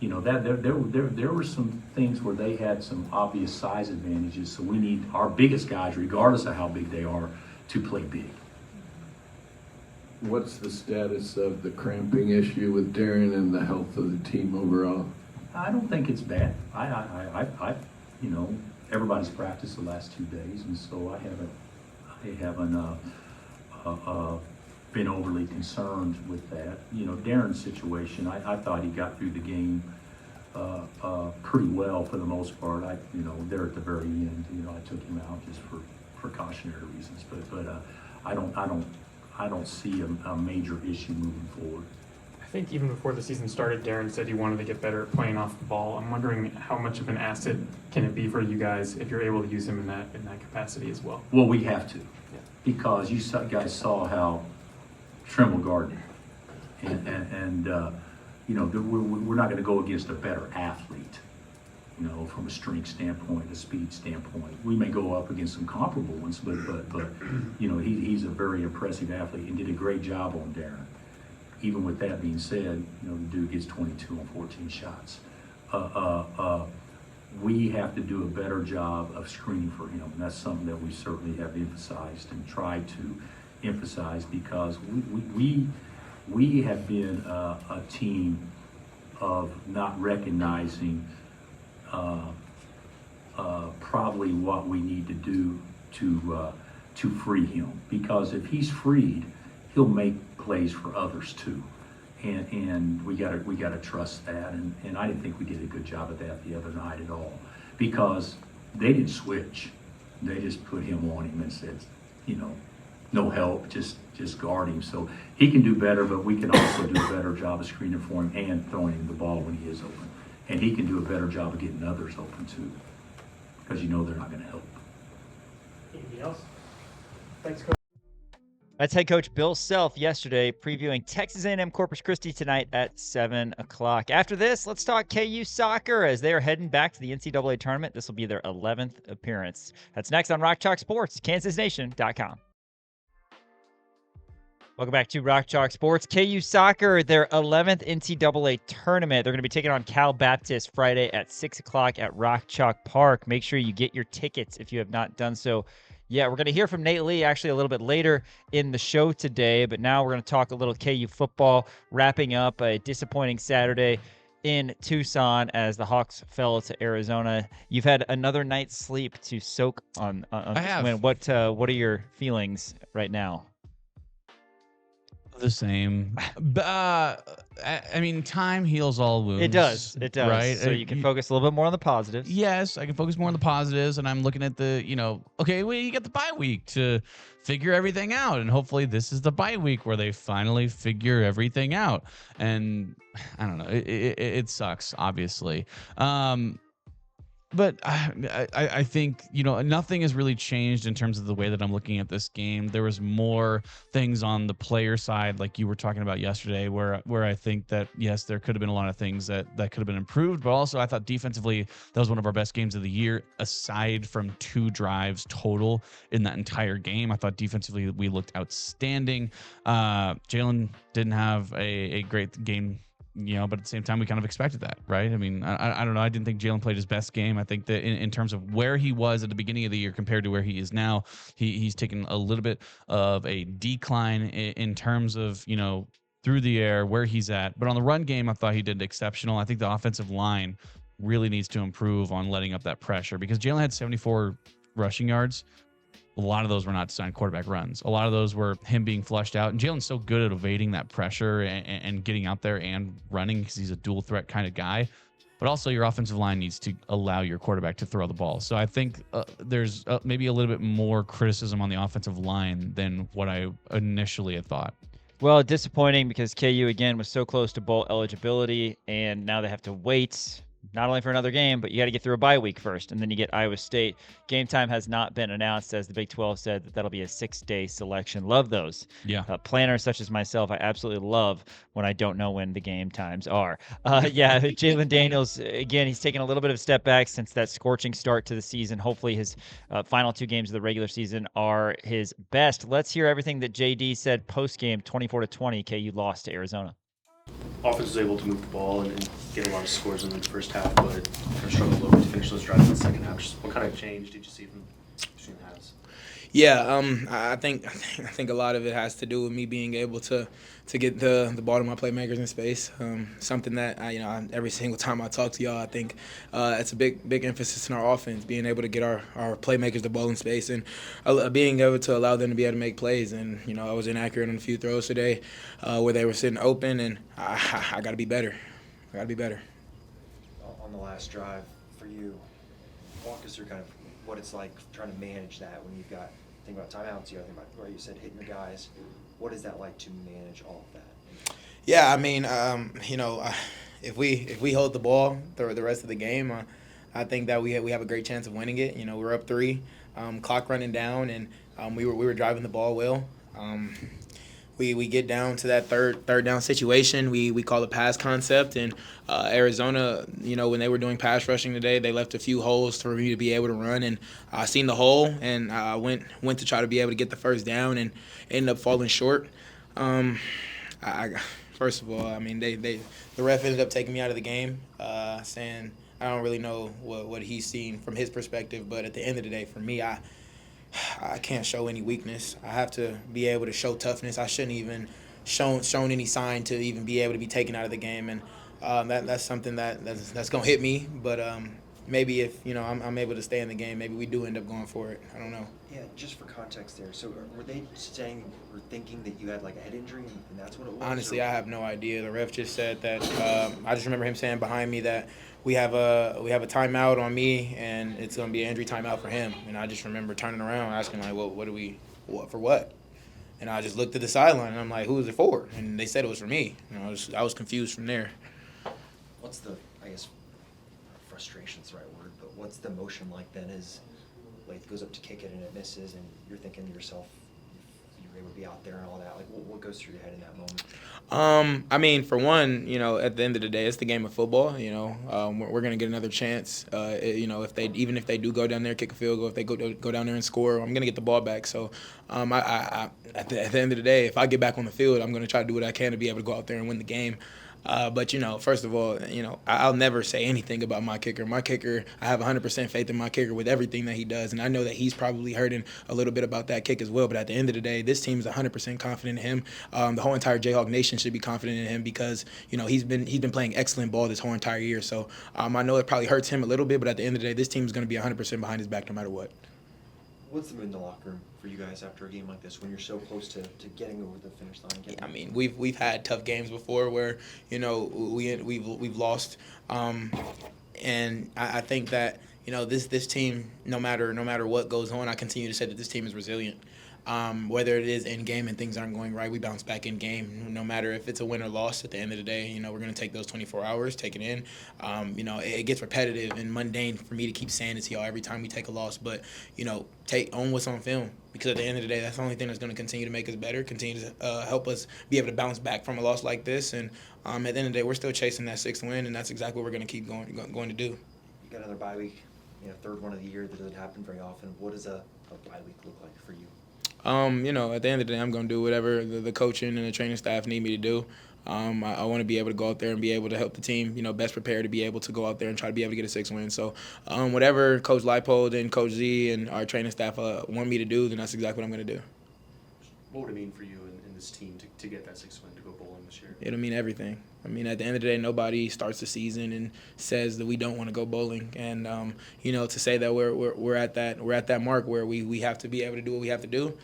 There were some things where they had some obvious size advantages. So we need our biggest guys, regardless of how big they are, to play big. What's the status of the cramping issue with Darren and the health of the team overall? I don't think it's bad. Everybody's practiced the last 2 days, and so I haven't been overly concerned with that. Darren's situation, I thought he got through the game pretty well for the most part. There at the very end, I took him out just for precautionary reasons. But I don't see a major issue moving forward. I think even before the season started, Darren said he wanted to get better at playing off the ball. I'm wondering how much of an asset can it be for you guys if you're able to use him in that capacity as well? Well, we have to, because you guys saw how Trimble guarded, and we're not going to go against a better athlete. from a strength standpoint, a speed standpoint. We may go up against some comparable ones, but he's a very impressive athlete and did a great job on Darren. Even with that being said, the dude gets 22 on 14 shots. We have to do a better job of screening for him, and that's something that we certainly have emphasized and tried to emphasize, because we have been a team of not recognizing probably what we need to do to free him, because if he's freed, he'll make plays for others too, and we gotta trust that, and I didn't think we did a good job of that the other night at all, because they didn't switch, they just put him on him and said, no help, just guard him. So he can do better, but we can also do a better job of screening for him and throwing him the ball when he is open. And he can do a better job of getting others open too, because they're not going to help. Anything else? Thanks, Coach. That's head coach Bill Self yesterday previewing Texas A&M Corpus Christi tonight at 7 o'clock. After this, let's talk KU soccer as they are heading back to the NCAA tournament. This will be their 11th appearance. That's next on Rock Chalk Sports, KansasNation.com. Welcome back to Rock Chalk Sports. KU soccer, their 11th NCAA tournament. They're going to be taking on Cal Baptist Friday at 6 o'clock at Rock Chalk Park. Make sure you get your tickets if you have not done so. Yeah, we're going to hear from Nate Lee actually a little bit later in the show today, but now we're going to talk a little KU football, wrapping up a disappointing Saturday in Tucson as the Hawks fell to Arizona. You've had another night's sleep to soak on. I have. What are your feelings right now? The same. I mean, time heals all wounds. It does. Right? So you can focus a little bit more on the positives. Yes, I can focus more on the positives, and I'm looking at the, okay, well, you got the bye week to figure everything out, and hopefully this is the bye week where they finally figure everything out. And I don't know, it sucks, obviously. But I think, nothing has really changed in terms of the way that I'm looking at this game. There was more things on the player side, like you were talking about yesterday, where I think that, yes, there could have been a lot of things that could have been improved. But also I thought defensively, that was one of our best games of the year, aside from 2 drives total in that entire game. I thought defensively we looked outstanding. Jalon didn't have a great game, but at the same time, we kind of expected that, right? I mean, I don't know. I didn't think Jalon played his best game. I think that in terms of where he was at the beginning of the year compared to where he is now, he's taken a little bit of a decline in terms of, through the air, where he's at. But on the run game, I thought he did exceptional. I think the offensive line really needs to improve on letting up that pressure, because Jalon had 74 rushing yards. A lot of those were not designed quarterback runs. A lot of those were him being flushed out. And Jalen's so good at evading that pressure and getting out there and running, because he's a dual threat kind of guy. But also your offensive line needs to allow your quarterback to throw the ball. So I think there's maybe a little bit more criticism on the offensive line than what I initially had thought. Well, disappointing because KU, again, was so close to bowl eligibility, and now they have to wait not only for another game, but you got to get through a bye week first, and then you get Iowa State. Game time has not been announced, as the Big 12 said that'll be a 6-day selection. Love those. Yeah. Planners such as myself, I absolutely love when I don't know when the game times are. Jalon Daniels, again, he's taken a little bit of a step back since that scorching start to the season. Hopefully his final 2 games of the regular season are his best. Let's hear everything that JD said post-game, 24-20, KU lost to Arizona. Offense was able to move the ball and get a lot of scores in the first half, but kind of struggled a little bit to finish those drives in the second half. Just what kind of change did you see from between the halves? Yeah, I think a lot of it has to do with me being able to get the ball to my playmakers in space. Something that every single time I talk to y'all, I think it's a big emphasis in our offense, being able to get our playmakers the ball in space and being able to allow them to be able to make plays. And I was inaccurate on a few throws today where they were sitting open, and I got to be better. I got to be better. On the last drive for you, walk us through kind of what it's like trying to manage that when you've got think about timeouts, think about where you said hitting the guys. What is that like to manage all of that? Yeah, I mean, if we hold the ball the rest of the game, I think that we have a great chance of winning it. We're up 3, clock running down, and we were driving the ball well. we get down to that third down situation. We call it pass concept. And Arizona, when they were doing pass rushing today, they left a few holes for me to be able to run. And I seen the hole, and I went to try to be able to get the first down and ended up falling short. First of all, I mean, the ref ended up taking me out of the game, saying I don't really know what he's seen from his perspective, but at the end of the day, for me, I can't show any weakness. I have to be able to show toughness. I shouldn't even shown any sign to even be able to be taken out of the game, and that's something that's gonna hit me. But maybe if I'm able to stay in the game, maybe we do end up going for it. I don't know. Yeah, just for context there. So were they saying or thinking that you had like a head injury and that's what it was? Honestly, I have no idea. The ref just said that. I just remember him saying behind me that we have a timeout on me and it's gonna be an injury timeout for him. And I just remember turning around asking like, what for what? And I just looked at the sideline and I'm like, who is it for? And they said it was for me. I was confused from there. What's the, I guess, frustration's the right word, but what's the emotion like then as like goes up to kick it and it misses and you're thinking to yourself, you're able to be out there and all that, like what goes through your head in that moment? I mean, for one, at the end of the day, it's the game of football. We're gonna get another chance. If they do go down there, kick a field goal, if they go down there and score, I'm gonna get the ball back. So, at the end of the day, if I get back on the field, I'm gonna try to do what I can to be able to go out there and win the game. But first of all, I'll never say anything about my kicker. My kicker, I have 100% faith in my kicker with everything that he does, and I know that he's probably hurting a little bit about that kick as well. But at the end of the day, this team is 100% confident in him. The whole entire Jayhawk Nation should be confident in him because he's been playing excellent ball this whole entire year. So I know it probably hurts him a little bit, but at the end of the day, this team is going to be 100% behind his back no matter what. What's the mood in the locker room for you guys after a game like this when you're so close to getting over the finish line? I mean, we've had tough games before where we've lost, and I think that this team, no matter what goes on, I continue to say that this team is resilient. Whether it is in game and things aren't going right, we bounce back in game. No matter if it's a win or loss, at the end of the day, we're going to take those 24 hours, take it in. It gets repetitive and mundane for me to keep saying it to y'all every time we take a loss, but take on what's on film, because at the end of the day, that's the only thing that's going to continue to make us better, continue to help us be able to bounce back from a loss like this. And at the end of the day, we're still chasing that 6th win, and that's exactly what we're going to keep going to do. You got another bye week, third one of the year. That doesn't happen very often. What does a bye week look like for you? At the end of the day, I'm going to do whatever the coaching and the training staff need me to do. I want to be able to go out there and be able to help the team, best prepared to be able to go out there and try to be able to get a 6th win. So whatever Coach Leipold and Coach Z and our training staff want me to do, then that's exactly what I'm going to do. What would it mean for you in this team to get that 6th win, to go bowling this year? It'll mean everything. I mean, at the end of the day, nobody starts the season and says that we don't want to go bowling. And to say that we're at that mark where we have to be able to do what we have to do,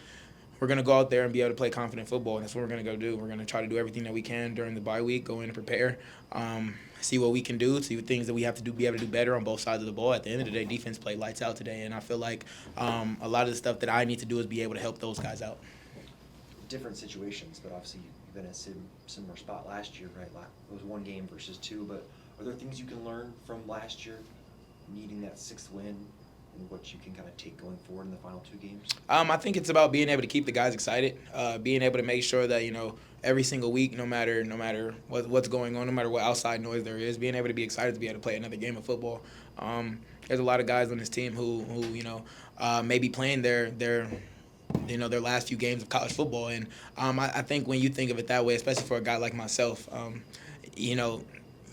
we're going to go out there and be able to play confident football, and that's what we're going to go do. We're going to try to do everything that we can during the bye week, go in and prepare, see what we can do, see what things that we have to do, be able to do better on both sides of the ball. At the end of the day, defense played lights out today, and I feel like a lot of the stuff that I need to do is be able to help those guys out. Different situations, but obviously you've been in a similar spot last year, right? It was 1 game versus 2, but are there things you can learn from last year, needing that 6th win, and what you can kind of take going forward in the final 2 games? I think it's about being able to keep the guys excited, being able to make sure that every single week, no matter what's going on, no matter what outside noise there is, being able to be excited to be able to play another game of football. There's a lot of guys on this team who may be playing their last few games of college football, and I think when you think of it that way, especially for a guy like myself,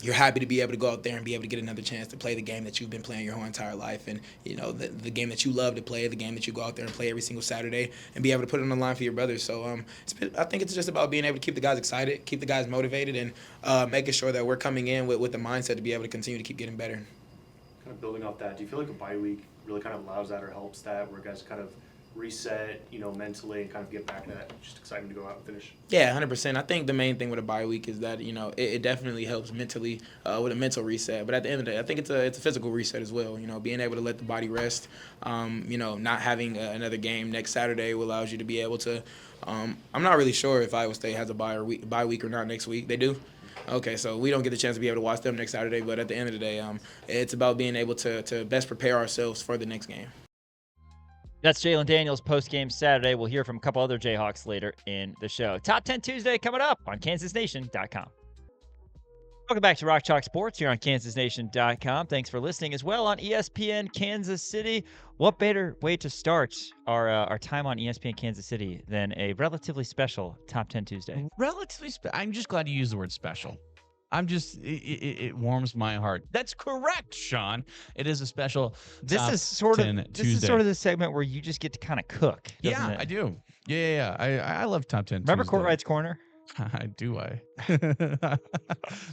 you're happy to be able to go out there and be able to get another chance to play the game that you've been playing your whole entire life, and the game that you love to play, the game that you go out there and play every single Saturday, and be able to put it on the line for your brothers. So I think it's just about being able to keep the guys excited, keep the guys motivated, and making sure that we're coming in with the mindset to be able to continue to keep getting better. Kind of building off that, do you feel like a bye week really kind of allows that or helps that, where guys kind of reset, mentally, and kind of get back to that just excitement to go out and finish? Yeah, 100%. I think the main thing with a bye week is that it definitely helps mentally with a mental reset. But at the end of the day, I think it's a physical reset as well. Being able to let the body rest. Not having another game next Saturday allows you to be able to. I'm not really sure if Iowa State has a bye week or not next week. They do. Okay, so we don't get the chance to be able to watch them next Saturday. But at the end of the day, it's about being able to best prepare ourselves for the next game. That's Jalon Daniels post-game Saturday. We'll hear from a couple other Jayhawks later in the show. Top 10 Tuesday coming up on KansasNation.com. Welcome back to Rock Chalk Sports here on KansasNation.com. Thanks for listening as well on ESPN Kansas City. What better way to start our time on ESPN Kansas City than a relatively special Top 10 Tuesday? I'm just glad you used the word special. It warms my heart. That's correct, Sean. It is a special. This is sort of the segment where you just get to kind of cook. Yeah, it? I do. Yeah. I love Top 10 Remember Tuesday. Courtwright's Corner? Do I?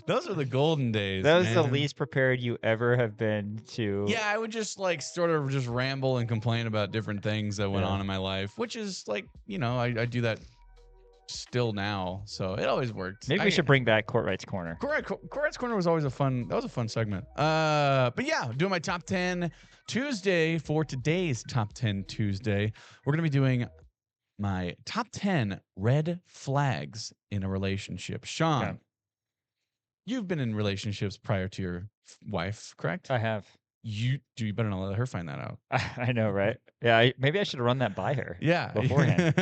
Those are the golden days. That was man. the least prepared you ever have been to. Yeah, I would just sort of just ramble and complain about different things that went on in my life, which is I do that still now, so it always worked. Maybe we should bring back Courtwright's Corner. Courtwright's Corner was always a fun segment. But yeah, doing my top 10 Tuesday for today's top 10 Tuesday. We're gonna be doing my top 10 red flags in a relationship. Sean, you've been in relationships prior to your wife, correct? I have. You better not let her find that out. I know, right? Yeah, maybe I should have run that by her. Yeah, beforehand.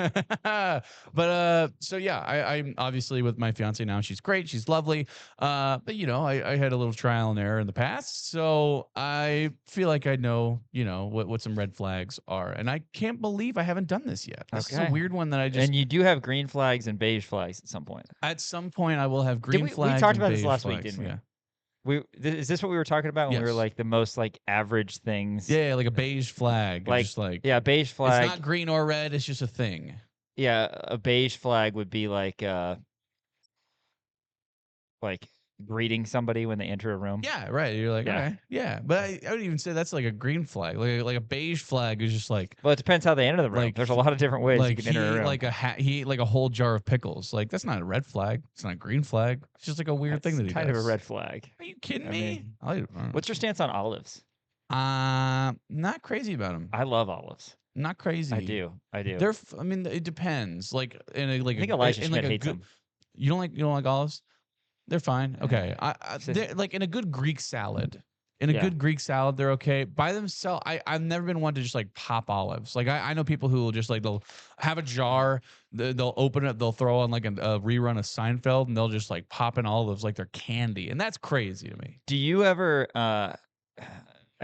But so yeah, I'm obviously with my fiance now. She's great. She's lovely. But I had a little trial and error in the past, so I feel like I know what some red flags are, and I can't believe I haven't done this yet. This is a weird one that I just. And you do have green flags and beige flags at some point. At some point, I will have green flags. We talked and about this beige last flags. week, didn't we? Yeah. Is this what we were talking about when we were like the most average things? Yeah, like a beige flag. Just beige flag. It's not green or red. It's just a thing. Yeah, a beige flag would be like greeting somebody when they enter a room. Yeah, right. You're like, okay, yeah. But I would even say that's like a green flag. Like a beige flag is just like. Well, it depends how they enter the room. There's a lot of different ways you can enter a room. He ate like a whole jar of pickles. Like that's not a red flag. It's not a green flag. It's just like a weird thing that he kind does. of a red flag. Are you kidding me? What's your stance on olives? Not crazy about them. I love olives. Not crazy. I do. It depends. I think Elijah Schmidt hates them. You don't like olives? They're fine. Okay. They're like in a good Greek salad. Good Greek salad, they're okay. By themselves, I've never been one to just pop olives. I know people who will just they'll have a jar, they'll open it, they'll throw on a rerun of Seinfeld, and they'll just pop in olives like they're candy. And that's crazy to me. Do you ever, I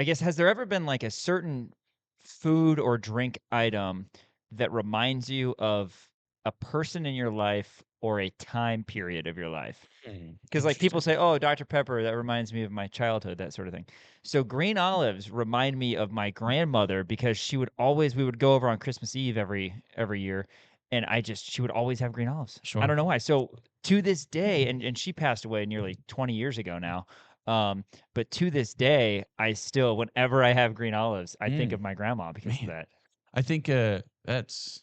guess, has there ever been a certain food or drink item that reminds you of a person in your life or a time period of your life? Because people say, oh, Dr. Pepper, that reminds me of my childhood, that sort of thing. So green olives remind me of my grandmother because we would go over on Christmas Eve every year, and she would always have green olives. Sure. I don't know why. So to this day, and she passed away nearly 20 years ago now, but to this day, I still, whenever I have green olives, I think of my grandma because of that. I think that's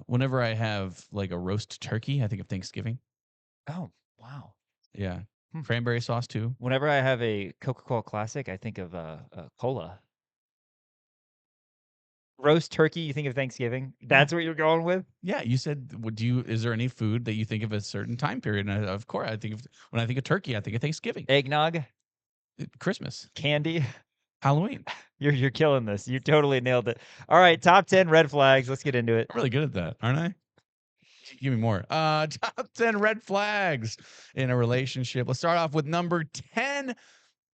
whenever I have a roast turkey, I think of Thanksgiving. Oh, wow. Yeah. Cranberry sauce too. Whenever I have a Coca-Cola Classic, I think of cola. Roast turkey, you think of Thanksgiving? That's what you're going with? Yeah, you said, is there any food that you think of a certain time period? And of course, when I think of turkey, I think of Thanksgiving. Eggnog? Christmas. Candy? Halloween. You're killing this. You totally nailed it. All right, top 10 red flags. Let's get into it. I'm really good at that, aren't I? Give me more. Top 10 red flags in a relationship. Let's start off with number 10.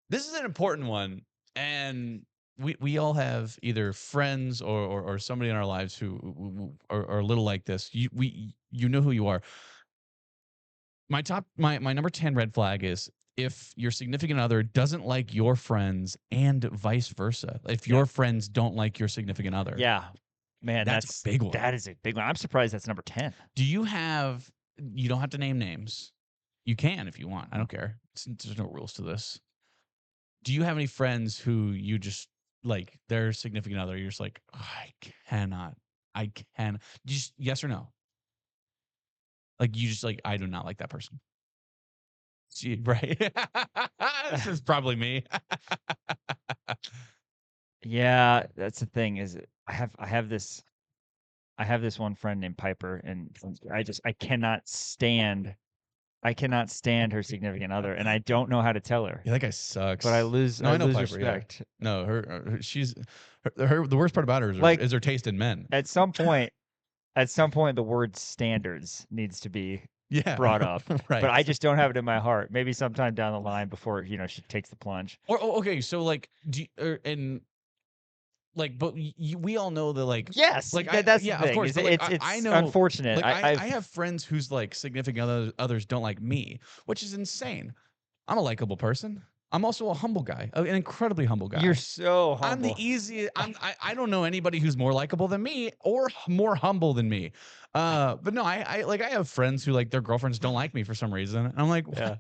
This is an important one. And we all have either friends or somebody in our lives who are a little like this. You know who you are. My number 10 red flag is if your significant other doesn't like your friends and vice versa. If your friends don't like your significant other. Yeah. Man, that's a big one. That is a big one. I'm surprised that's number 10. You don't have to name names. You can if you want. I don't care. There's no rules to this. Do you have any friends who you just their significant other? You're just I can. Just yes or no? You just I do not like that person. Right? This is probably me. Yeah, that's the thing is I have this one friend named Piper, and I cannot stand I cannot stand her significant other, and I don't know how to tell her. Yeah, that guy sucks. But I lose. No, I I know lose Piper. Yeah. respect. No, she's her. The worst part about her is, Like- is her taste in men. At some point, the word standards needs to be Yeah, brought up. right. But I just don't have it in my heart. Maybe sometime down the line before she takes the plunge. Or okay, so like, but we all know that like Yes, like that's the of thing. course, is but, like, it's I know unfortunate. like I I've- have friends whose like significant others don't like me, which is insane. I'm a likable person. I'm also a humble guy, an incredibly humble guy. You're so humble. I'm the easiest. I don't know anybody who's more likable than me or more humble than me. But no, I have friends who like their girlfriends don't like me for some reason. And I'm like, Yeah.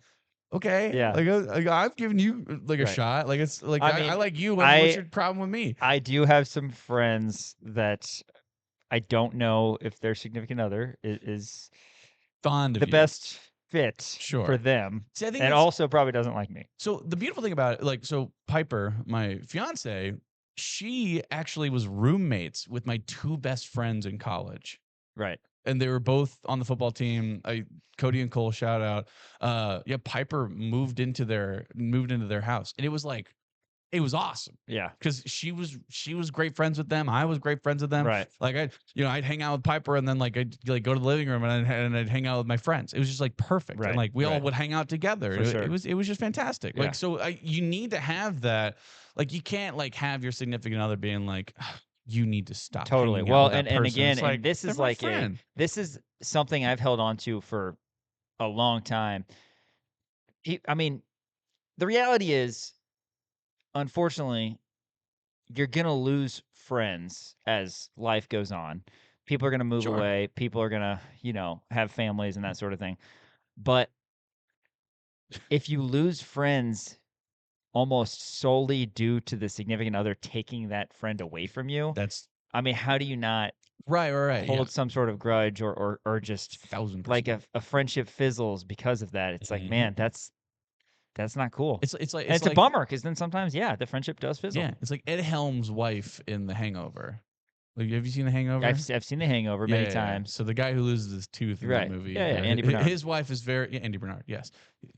okay, Yeah. like I've given you like a Right. shot. Like it's like I mean, I like you. What's your problem with me? I do have some friends that I don't know if their significant other is Fond of the you. best fit Sure. for them, See, I think and that's- also probably doesn't like me. So the beautiful thing about it, like, so Piper, my fiance, she actually was roommates with my two best friends in college. Right. And they were both on the football team. Cody and Cole, shout out. Yeah, Piper moved into their house, and it was like, it was awesome. Yeah. Because she was great friends with them. I was great friends with them. Right. Like I'd hang out with Piper, and then like I'd like go to the living room and I'd hang out with my friends. It was just like perfect. Right, And like we all right. would hang out together. For sure. It was just fantastic. Yeah. Like so you need to have that. Like you can't like have your significant other being like, you need to stop. Totally. hanging out Well, with that and person. again, It's like, and this they're is my like friend. this is something I've held on to for a long time. I mean, the reality is, unfortunately, you're gonna lose friends as life goes on. People are gonna move Sure. away. People are gonna, have families and that sort of thing. But if you lose friends almost solely due to the significant other taking that friend away from you, That's I mean, how do you not right. hold Yeah. some sort of grudge or just 1000%. like a friendship fizzles because of that? It's like, Mhm. man, that's not cool. It's like And it's a bummer because then sometimes, the friendship does fizzle. Yeah, it's like Ed Helms' wife in The Hangover. Like, have you seen The Hangover? I've seen The Hangover many times. So the guy who loses his tooth in Right. that movie, Yeah, Andy Bernard. his wife is very Andy Bernard. Yes,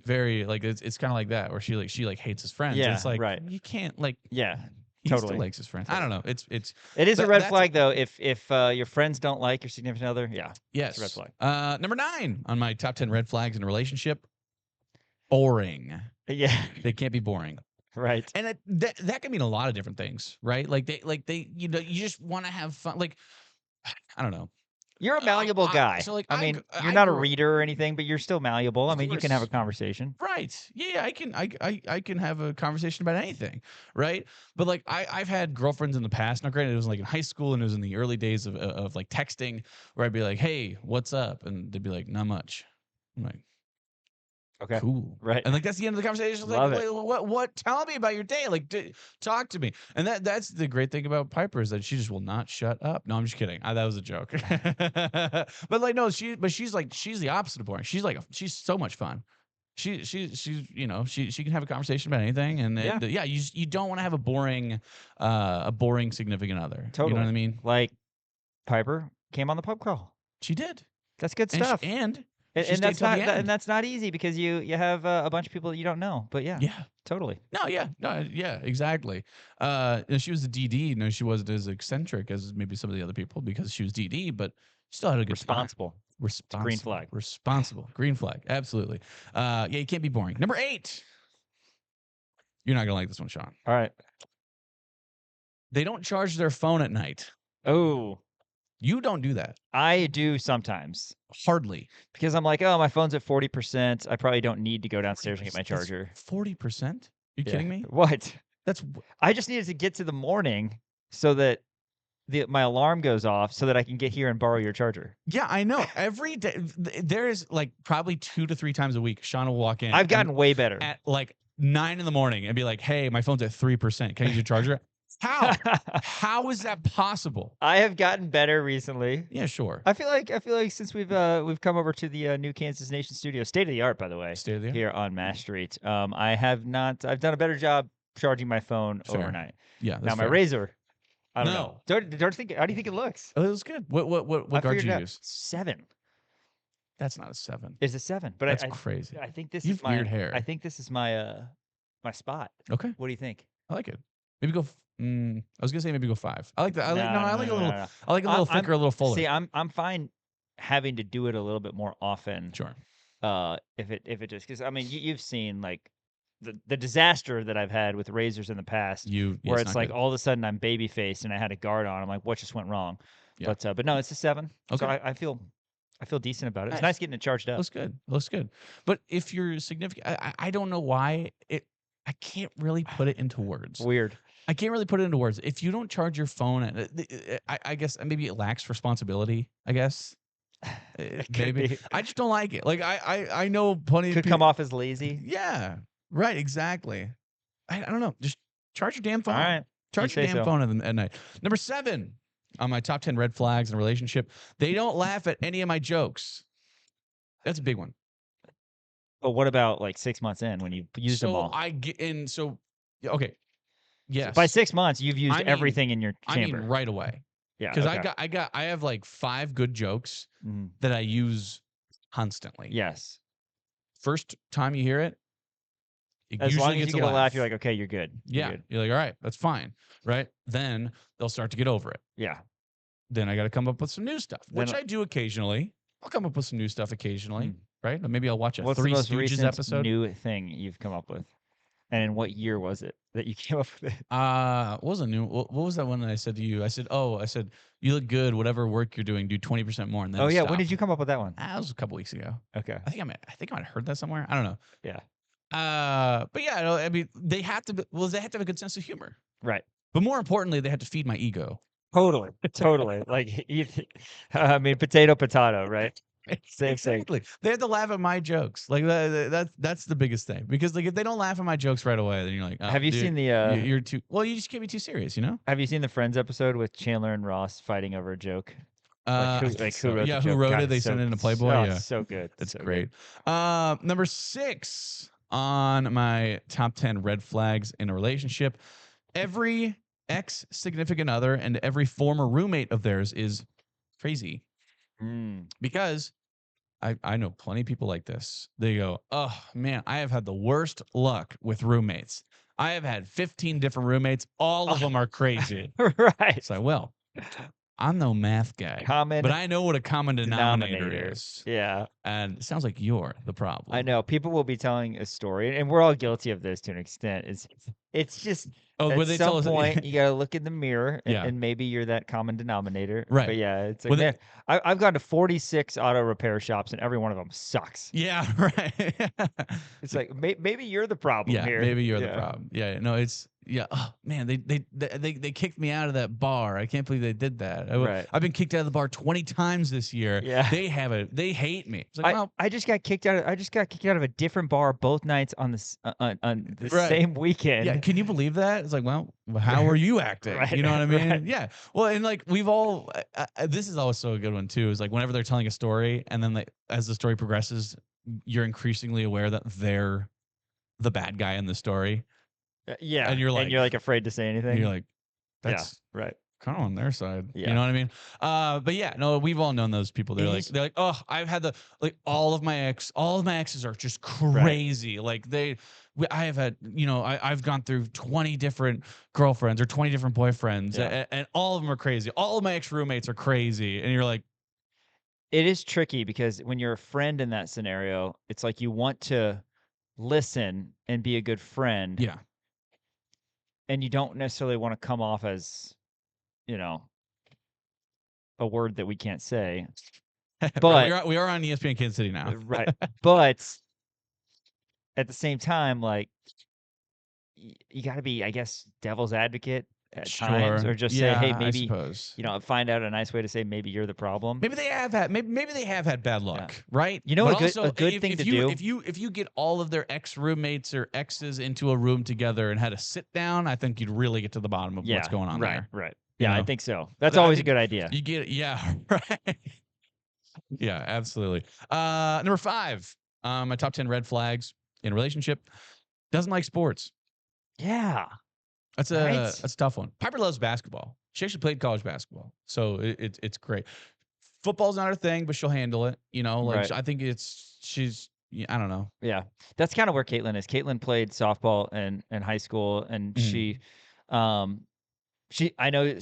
very like it's kind of like that where she hates his friends. Yeah, It's like right. you can't like Yeah, he totally. still likes his friends. I don't know. It is a that- red that's- flag though if your friends don't like your significant other. Yeah, Yes, it's a red flag. Number 9 on my top 10 red flags in a relationship: boring. Yeah, They can't be boring. right. And that can mean a lot of different things, right? Like they you just want to have fun. Like I don't know. You're a malleable guy. so, like, I I mean, gr- you're I not a grew- reader or anything, but you're still malleable. I Of mean, you can have a course. conversation. Right. Yeah, I can have a conversation about anything, right? But like I've had girlfriends in the past. Now, granted, it was like in high school and it was in the early days of like texting, where I'd be like, "Hey, what's up?" and they'd be like, "Not much." I'm like, Okay. cool, Right. And like that's the end of the conversation. It's Love like, it. "Wait, what? Tell me about your day. Like, talk to me." And that's the great thing about Piper is that she just will not shut up. No, I'm just kidding. That was a joke. But like, no, she's the opposite of boring. She's so much fun. She's she can have a conversation about anything, and Yeah. you don't want to have a boring significant other. Totally. You know what I mean? Like Piper came on the pub crawl. She did. That's good And stuff. and And, she and stayed that's till the not end. and that's not easy because you have a bunch of people that you don't know. But yeah, yeah. totally. No, yeah, exactly. And she was the DD. No, she wasn't as eccentric as maybe some of the other people because she was DD, but still had a good time. Responsible. Green flag. Responsible. Green flag. Absolutely. Yeah, you can't be boring. Number 8. You're not gonna like this one, Sean. All right. They don't charge their phone at night. Oh, You don't do that. I do sometimes Hardly. because I'm like, oh, my phone's at 40%. I probably don't need to go downstairs and get my charger. 40%? You Yeah. kidding me? What? That's I just needed to get to the morning so that my alarm goes off so that I can get here and borrow your charger. yeah, I know. Every day there is like probably 2 to 3 times a week. Sean will walk in. I've gotten way better. at like 9 in the morning and be like, "Hey, my phone's at 3%. Can I use your charger?" How? How is that possible? I have gotten better recently. Yeah, sure. I feel like since we've come over to the new Kansas Nation studio, state of the art, by the way, State of the art. here on Mass Street. I've done a better job charging my phone Fair. overnight. Yeah, Now that's my fair. Razor, I don't No. know. Don't think. How do you think it looks? Oh, it was good. What I guard figured you it out. use? 7. That's not a 7. It's a 7, but That's I crazy. I think this You is have weird my hair. I think this is my my spot. Okay, What do you think? I like it. Maybe go. I was gonna say maybe go 5. I like that. I like No, I no, like a no, little. no, no. I like a little thicker, a little fuller. See, I'm fine having to do it a little bit more often. Sure. If it just because I mean you've seen like the disaster that I've had with razors in the past, where it's not like good. all of a sudden I'm baby faced and I had a guard on. I'm like, what just went wrong? Yeah. But no, it's a 7. So Okay. I feel decent about it. It's Nice. nice getting it charged up. Looks good. Looks good. But if you're significant, I don't know why I can't really put it into words. Weird. I can't really put it into words. If you don't charge your phone, I guess maybe it lacks responsibility. I guess maybe be. I just don't like it. Like I know plenty of Could people. come off as lazy. Yeah. Right. Exactly. I don't know. Just charge your damn phone. All right. Charge You your say damn so. phone at night. Number 7 on my top 10 red flags in a relationship. They don't laugh at any of my jokes. That's a big one. But what about like 6 months in when you used them So all? I get in. So okay. Yes. By 6 months, you've used I mean- everything in your I chamber. mean right away. Yeah. Because okay. I have like 5 good jokes Mhm. that I use constantly. Yes. First time you hear it, it As usually long as gets you get a a laugh, you're like, okay, you're good. You're yeah. good. You're like, all right, that's fine. Right. Then they'll start to get over it. Yeah. Then I got to come up with some new stuff, which Then- I do occasionally. I'll come up with some new stuff occasionally. Mm. Right. Or maybe I'll watch a What's Three the most Stooges recent episode. new thing you've come up with? And in what year was it that you came up with it? What was a new? What was that one that I said to you? I said, you look good. Whatever work you're doing, do 20% more. And then Oh yeah, stop. when did you come up with that one? That was a couple weeks ago. Okay. I think I might have heard that somewhere. I don't know. Yeah. But yeah, I mean, they have to have a good sense of humor. Right. But more importantly, they have to feed my ego. Totally. Totally. Like, I mean, potato, right? Same thing. Exactly. They have to laugh at my jokes. Like that's the biggest thing. Because like if they don't laugh at my jokes right away, then you're like, oh, Have you dude, seen the? You're too. Well, you just can't be too serious, you know. Have you seen the Friends episode with Chandler and Ross fighting over a joke? I Who think wrote so. the Yeah, joke? who wrote God, it? They it's sent it in a Playboy. Oh, Yeah, so good. that's So great. good. Number 6 on my top 10 red flags in a relationship. Every ex significant other and every former roommate of theirs is crazy. Because I know plenty of people like this. They go, oh man, I have had the worst luck with roommates. I have had 15 different roommates. All of them are crazy. Right. It's like, well, I'm no math guy, Common but I know what a common denominator is. Yeah. And it sounds like you're the problem. I know people will be telling a story, and we're all guilty of this to an extent. It's just Would they at tell some us- point you gotta look in the mirror, Yeah. and maybe you're that common denominator. Right. But yeah, it's like, Would they- man, I've gone to 46 auto repair shops, and every one of them sucks. Yeah, right. It's like maybe you're the problem Yeah, here. maybe you're the problem. Yeah, no, it's oh man, they kicked me out of that bar. I can't believe they did that. Right. I've been kicked out of the bar 20 times this year. Yeah. They hate me. It's like, well, I just got kicked out. I just got kicked out of a different bar both nights on the Right. same weekend. yeah, can you believe that? It's like, well, how are you acting? Right, You know what I mean? right. Yeah. Well, and like we've all this is also a good one too, is like whenever they're telling a story and then as the story progresses, you're increasingly aware that they're the bad guy in the story. Yeah, And you're like afraid to say anything. And you're like, that's right. kind of on their side. Yeah. You know what I mean? But yeah, no, we've all known those people. They're like, oh, I've had all of my exes are just crazy. Like I have had, I've gone through 20 different girlfriends or 20 different boyfriends, and all of them are crazy. All of my ex roommates are crazy, and you're like, it is tricky because when you're a friend in that scenario, it's like you want to listen and be a good friend. yeah, And you don't necessarily want to come off as, a word that we can't say. But we are on ESPN Kansas City now, right. But at the same time, like you got to be, I guess, devil's advocate at times, or just say, hey, I maybe suppose. find out a nice way to say maybe you're the problem. Maybe they have had maybe they have had bad luck, right? You know, But a good thing to do. If you get all of their ex roommates or exes into a room together and had a sit down, I think you'd really get to the bottom of what's going on there. Right. You Yeah, I know? think so. That's I always a think good idea. You get it, yeah, right. Yeah, absolutely. Number 5, my top 10 red flags in a relationship. Doesn't like sports. Yeah. That's a tough one. Piper loves basketball. She actually played college basketball, so it's great. football's not her thing, but she'll handle it. Like Right. I think I don't know. Yeah, that's kind of where Caitlin is. Caitlin played softball in high school, and Mhm. I know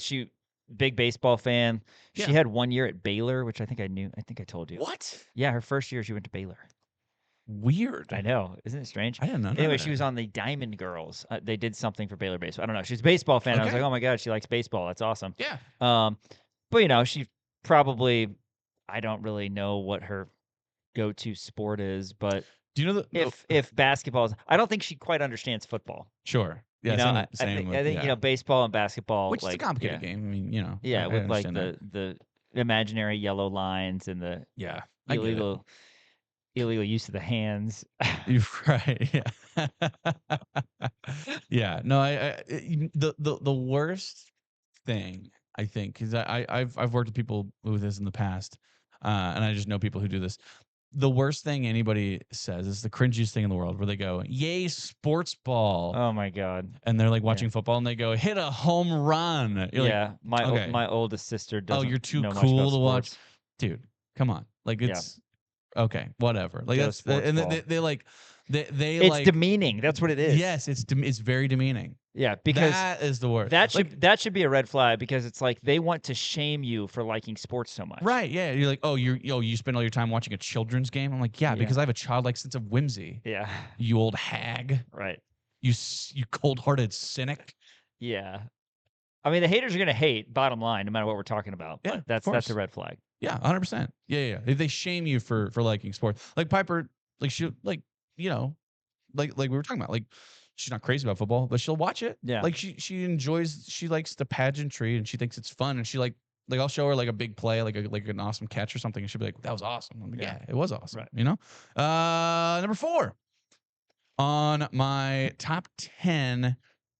big baseball fan. She Yeah. had 1 year at Baylor, which I think I knew. I think I told you. What? Yeah, her first year she went to Baylor. Weird. I know, isn't it strange? I didn't know Anyway, that. she was on the Diamond Girls. They did something for Baylor baseball. I don't know. She's a baseball fan. I was Okay. like, oh my god, she likes baseball. That's awesome. Yeah. But she probably. I don't really know what her go-to sport is, but Do you know if basketball is, I don't think she quite understands football. Sure. Yeah. I think baseball and basketball, Which is a like, complicated game. I mean, yeah, I with like understand the imaginary yellow lines and the Yeah, I get it. illegal use of the hands. You're right. Yeah. Yeah. No, the worst thing I think is I've worked with people with this in the past, and I just know people who do this. The worst thing anybody says is the cringiest thing in the world, where they go, "Yay, sports ball!" Oh my god! And they're like watching football, and they go, "Hit a home run!" You're Yeah, like, okay. my oldest sister doesn't. You're too know much cool about to watch, sports. dude. Come on, like Yeah. it's okay, whatever. Like Just that's sports and ball. they It's like demeaning. That's what it is. Yes, it's very demeaning. Yeah, because that is the worst. That should be a red flag, because it's like they want to shame you for liking sports so much. Right? Yeah, you're like, you spend all your time watching a children's game. I'm like, yeah, because I have a childlike sense of whimsy. Yeah. You old hag. Right. You cold-hearted cynic. Yeah. I mean, the haters are gonna hate. Bottom line, no matter what we're talking about. Yeah, But that's a red flag. Yeah, 100%. Yeah. They shame you for liking sports. Like Piper, like she like like we were talking about, like she's not crazy about football, but she'll watch it. Yeah. Like she enjoys, she likes the pageantry, and she thinks it's fun, and she like I'll show her like a big play, like an awesome catch or something, and she'll be like, "That was awesome." I'm like, yeah, it was awesome. Right. Number 4 on my top 10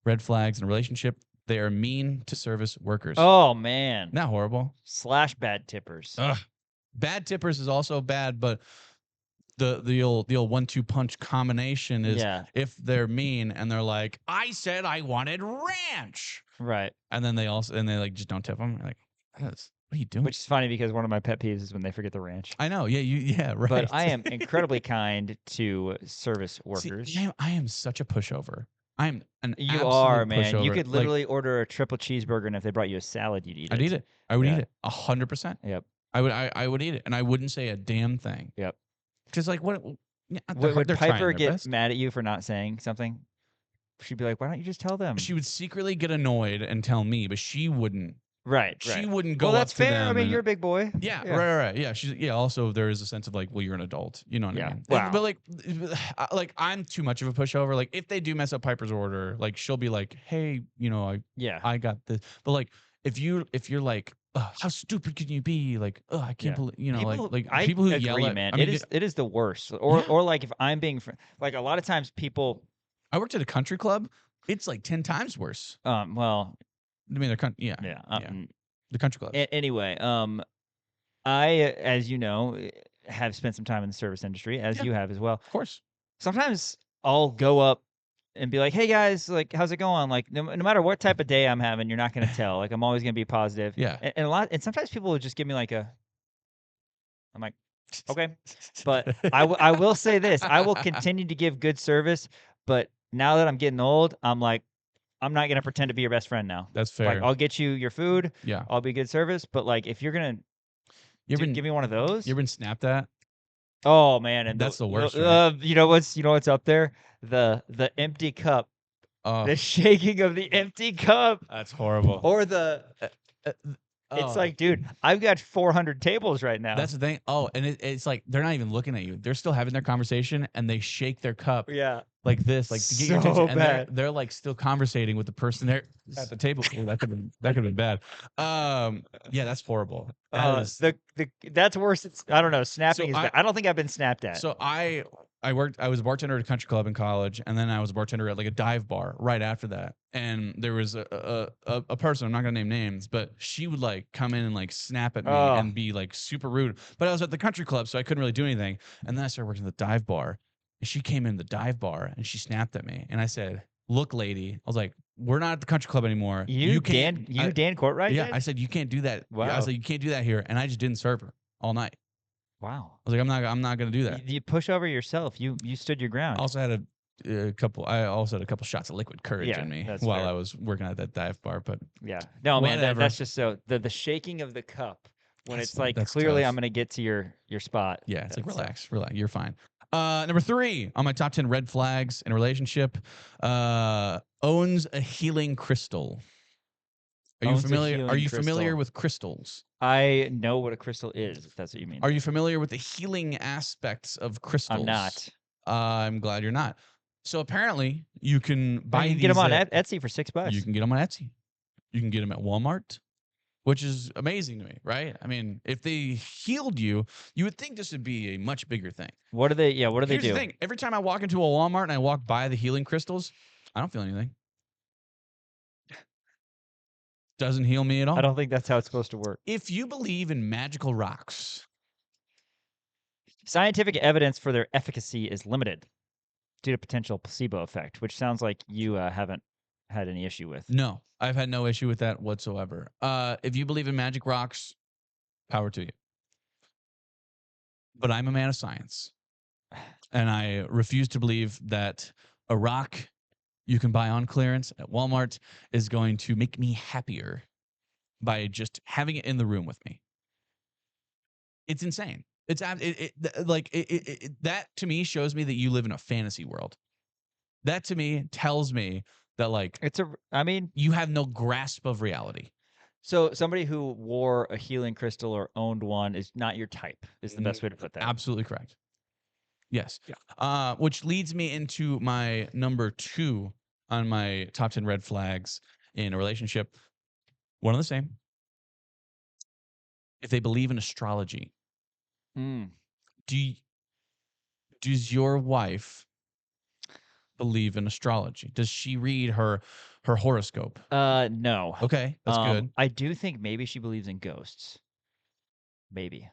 red flags in a relationship: they are mean to service workers. Oh man. Not horrible. / bad tippers. Ugh. Bad tippers is also bad, but the old 1-2 punch combination is if they're mean and they're like, "I said I wanted ranch," right? And then they like just don't tip them. You're like, what are you doing? Which is funny, because one of my pet peeves is when they forget the ranch. I know. Yeah, right. But I am incredibly kind to service workers. See, I am such a pushover. I'm an You are, man. pushover. You could literally order a triple cheeseburger, and if they brought you a salad, you'd eat it. I'd eat it. I would eat it 100%. Yep. I would eat it, and I wouldn't say a damn thing. Yep. Because like what? Would Piper get mad at you for not saying something? She'd be like, "Why don't you just tell them?" She would secretly get annoyed and tell me, but she wouldn't. Right. She wouldn't go. Well, that's up to fair. them I mean, you're a big boy. Yeah. Right. Yeah. Also, there is a sense of like, well, you're an adult. You know what I mean? Wow. But like I'm too much of a pushover. Like if they do mess up Piper's order, like she'll be like, "Hey, I got this." But like if you're like, how stupid can you be? Like, I can't believe, I people who agree, yell at, man. I mean, it is the worst. Or like if I'm being like, a lot of times people. I worked at a country club. It's like 10 times worse. Well, I mean, they're the country club. Anyway, I, as you know, have spent some time in the service industry, as you have as well. Of course. Sometimes I'll go up and be like, "Hey guys, like, how's it going?" Like, no matter what type of day I'm having, you're not gonna tell. Like, I'm always gonna be positive. Yeah. And sometimes people will just give me like I'm like, okay, but I will say this: I will continue to give good service, but now that I'm getting old, I'm like, I'm not gonna pretend to be your best friend now. That's fair. Like, I'll get you your food. Yeah. I'll be good service, but like, if you're gonna give me one of those, You ever been snapped at? oh man, and That's the worst, right? You know what's up there? The empty cup, the shaking of the empty cup, That's horrible. or the. It's like, dude, I've got 400 tables right now. That's the thing. Oh, and it's like they're not even looking at you. They're still having their conversation, and they shake their cup. Yeah. Like this, like to get your So attention. And bad. they're like still conversating with the person there at the table. Ooh, that could have been bad. Yeah, that's horrible. That's worse. I don't know. Snapping is bad. I don't think I've been snapped at. So I was a bartender at a country club in college, and then I was a bartender at like a dive bar right after that. And there was a person, I'm not gonna name names, but she would like come in and like snap at me and be like super rude. But I was at the country club, so I couldn't really do anything. And then I started working at the dive bar. And she came in the dive bar and she snapped at me. And I said, "Look, lady," I was like, we're not at the country club anymore. You can't. Dan Courtwright? Yeah, did? I said you can't do that. Wow. I was like, you can't do that here, and I just didn't serve her all night. Wow. I was like, I'm not gonna do that. You push over yourself. You stood your ground. I also had a couple. I also had a couple shots of liquid courage Yeah, in me that's while fair. I was working at that dive bar. But Yeah. No, man, Whatever. that's just so the shaking of the cup when That's- it's like that's clearly tough. I'm gonna get to your spot. yeah, it's like That's, relax. You're fine. Number 3 on my top 10 red flags in a relationship. Owns a healing crystal. Are you Owns a familiar? healing Are you crystal. familiar with crystals? I know what a crystal is, if that's what you mean. Are you familiar with the healing aspects of crystals? I'm not. I'm glad you're not. So apparently, you can buy You can these get them on at- Etsy for $6. You can get them on Etsy. You can get them at Walmart, which is amazing to me, right? I mean, if they healed you, you would think this would be a much bigger thing. What do they? Yeah. What do they Here's do? the thing: every time I walk into a Walmart and I walk by the healing crystals, I don't feel anything. Doesn't heal me at all. I don't think that's how it's supposed to work. If you believe in magical rocks, Scientific evidence for their efficacy is limited due to potential placebo effect, which sounds like you haven't had any issue with. no, I've had no issue with that whatsoever. If you believe in magic rocks, power to you. But I'm a man of science, and I refuse to believe that a rock you can buy on clearance at Walmart is going to make me happier by just having it in the room with me. It's insane. That to me shows me that you live in a fantasy world. That to me tells me that you have no grasp of reality. So somebody who wore a healing crystal or owned one is not your type, is the best way to put that. Absolutely correct. Yes. Which leads me into my number 2 on my top 10 red flags in a relationship. One and the same. If they believe in astrology, does your wife believe in astrology? Does she read her horoscope? No. Okay, that's good. I do think maybe she believes in ghosts. Maybe.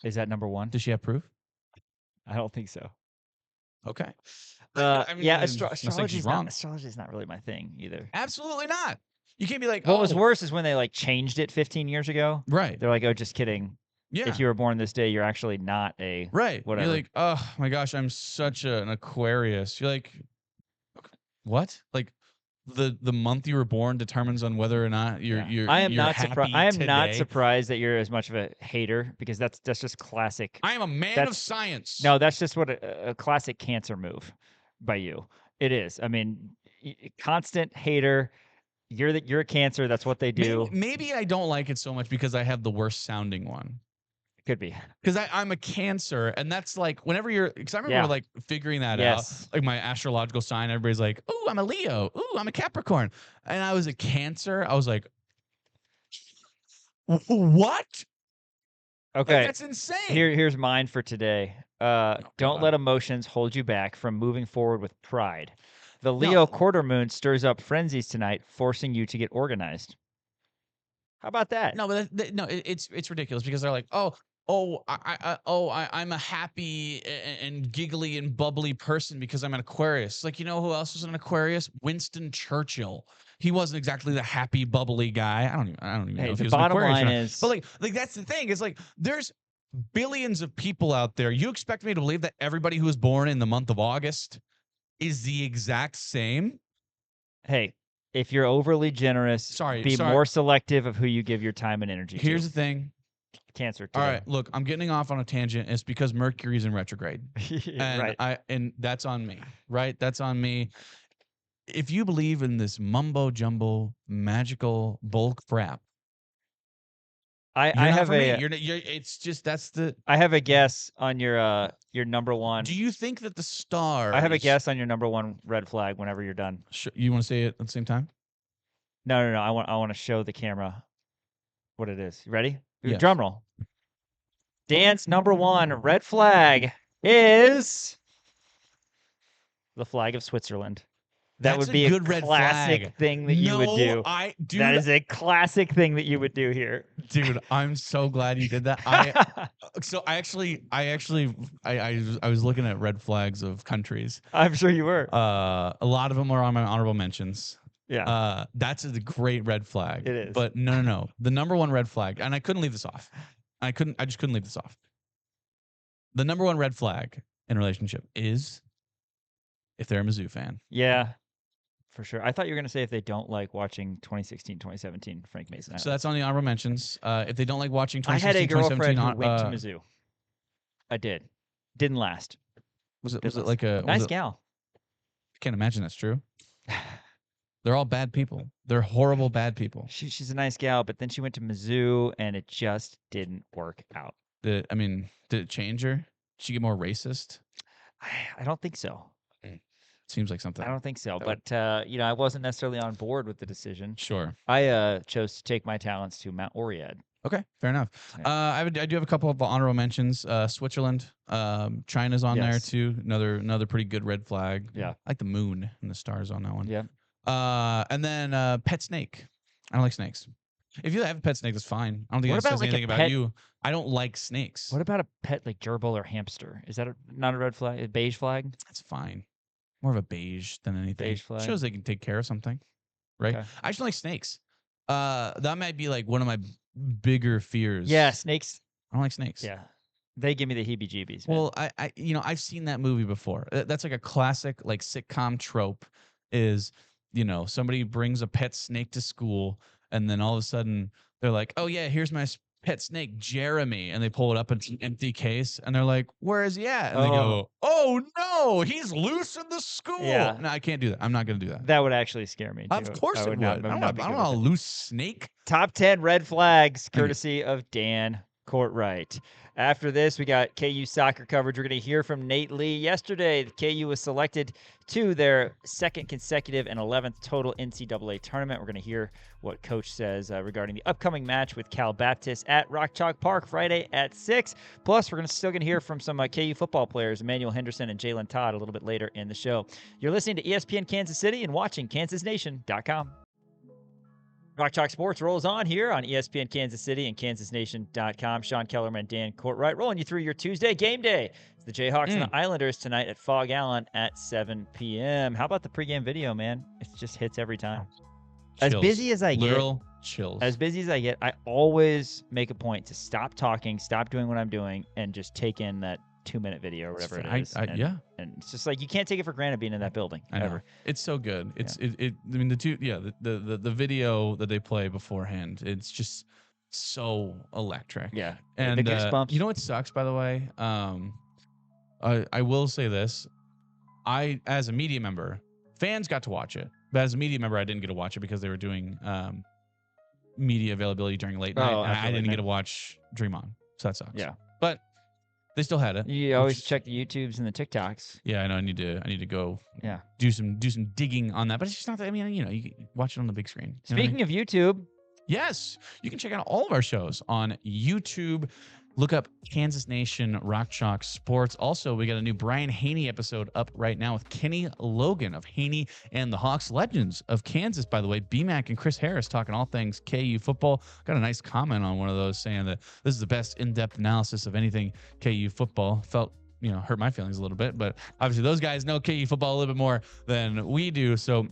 Is that number 1? Does she have proof? I don't think so. Okay. Yeah, I'm not saying she's wrong. Astrology is not really my thing either. Absolutely not. You can't be like, What was worse is when they changed it 15 years ago. Right. They're like, oh, just kidding. Yeah. If you were born this day, you're actually not a whatever. You're like, oh my gosh, I'm such an Aquarius. You're like, what? Like the month you were born determines on whether or not you're. I am not happy surprised. I am not today. surprised that you're as much of a hater because that's just classic. I am a man of science. No, that's just what a classic Cancer move by you. It is. I mean, constant hater. You're a Cancer. That's what they do. Maybe I don't like it so much because I have the worst sounding one. Could be. Because I'm a Cancer, and that's like whenever you're. Because I remember figuring that out. Like my astrological sign, everybody's like, "Ooh, I'm a Leo. Ooh, I'm a Capricorn," and I was a Cancer. I was like, "What?" Okay, that's insane. Here's mine for today. Don't let emotions hold you back from moving forward with pride. The Leo quarter moon stirs up frenzies tonight, forcing you to get organized. How about that? No, but it's ridiculous because they're like, I'm a happy and giggly and bubbly person because I'm an Aquarius. Like, you know who else was an Aquarius? Winston Churchill. He wasn't exactly the happy, bubbly guy. I don't even know if he was an Aquarius. Bottom line is, but like that's the thing. It's like there's billions of people out there. You expect me to believe that everybody who was born in the month of August is the exact same? Hey, if you're overly generous, be more selective of who you give your time and energy to. Here's the thing. Cancer today. All right, look, I'm getting off on a tangent. It's because Mercury's in retrograde. And right. That's on me, right? That's on me. If you believe in this mumbo jumbo magical bull crap, I have it's just that's the. I have a guess on your number 1. Do you think that the stars? I have a guess on your number 1 red flag. Whenever you're done, you want to say it at the same time? No. I want to show the camera what it is. You ready? Yes. Drum roll. Dan's number 1 red flag is the flag of Switzerland. That That's would be a good red classic flag. thing that you would do. Dude, That is a classic thing that you would do here. dude, I'm so glad you did that. So I was looking at red flags of countries. I'm sure you were. A lot of them are on my honorable mentions. Yeah. That's a great red flag. It is. But no. The number one red flag, and I couldn't leave this off. I just couldn't leave this off. The number one red flag in a relationship is if they're a Mizzou fan. Yeah. For sure. I thought you were going to say if they don't like watching 2016, 2017 Frank Mason Island. So that's on the honorable mentions. If they don't like watching I had a 2016, girlfriend 2017, who went to Mizzou. I did. Didn't last. was it Didn't like a nice gal. I can't imagine that's true. They're all bad people. They're horrible bad people. She's a nice gal, but then she went to Mizzou and it just didn't work out. Did it change her? Did she get more racist? I don't think so. Seems like something. I don't think so. But I wasn't necessarily on board with the decision. Sure. I chose to take my talents to Mount Oriad. Okay, fair enough. I do have a couple of honorable mentions. Switzerland, China's on there too. Another pretty good red flag. Yeah. I like the moon and the stars on that one. Yeah. And then pet snake. I don't like snakes. If you have a pet snake, that's fine. I don't think What that about says like a anything about pet- you. I don't like snakes. What about a pet like gerbil or hamster? Is that not a red flag? A beige flag? That's fine. More of a beige than anything. Beige flag. Shows they can take care of something, right? Okay. I just don't like snakes. That might be like one of my bigger fears. Yeah, snakes. I don't like snakes. Yeah. They give me the heebie-jeebies. Man. Well, I've seen that movie before. That's like a classic like sitcom trope is, somebody brings a pet snake to school and then all of a sudden they're like, "Oh yeah, here's my pet snake, Jeremy." And they pull it up in an empty case and they're like, "Where is he at?" And they go, "Oh no, he's loose in the school." Yeah. No, I can't do that. I'm not going to do that. That would actually scare me. Too. Of course it would. Not I be don't good want a with it. loose snake. Top 10 red flags, Thank you. courtesy of Dan Courtwright. After this, we got KU soccer coverage. We're going to hear from Nate Lee. Yesterday, KU was selected to their second consecutive and 11th total NCAA tournament. We're going to hear what Coach says regarding the upcoming match with Cal Baptist at Rock Chalk Park Friday at 6. Plus, we're still going to hear from some KU football players, Emmanuel Henderson and Jalon Todd, a little bit later in the show. You're listening to ESPN Kansas City and watching KansasNation.com. Rock Chalk Sports rolls on here on ESPN Kansas City and KansasNation.com. Sean Kellerman and Dan Courtwright rolling you through your Tuesday game day. It's the Jayhawks and the Islanders tonight at Fog Allen at 7 p.m. How about the pregame video, man? It just hits every time. As Chills. busy as I get, Literal chills. as busy as I get, I always make a point to stop talking, stop doing what I'm doing, and just take in that 2-minute video or whatever it is. And it's just like you can't take it for granted being in that building. I know. Ever. It's so good. I mean the video that they play beforehand, it's just so electric. Yeah. And the goosebumps. you know what sucks, by the way? I will say this. I, as a media member, fans got to watch it. But as a media member, I didn't get to watch it because they were doing media availability during late night. And I didn't get to watch Dream On. So that sucks. Yeah. But they still had it. You always check the YouTubes and the TikToks. Yeah, I know. I need to go. Yeah. Do some digging on that, but it's just not that. I mean, you can watch it on the big screen. You know what I mean? Speaking of YouTube, Yes, you can check out all of our shows on YouTube. Look up Kansas Nation Rock Chalk Sports. Also, we got a new Brian Haney episode up right now with Kenny Logan of Haney and the Hawks, legends of Kansas, by the way. BMAC and Chris Harris talking all things KU football. Got a nice comment on one of those saying that this is the best in-depth analysis of anything KU football. Felt, hurt my feelings a little bit, but obviously those guys know KU football a little bit more than we do. So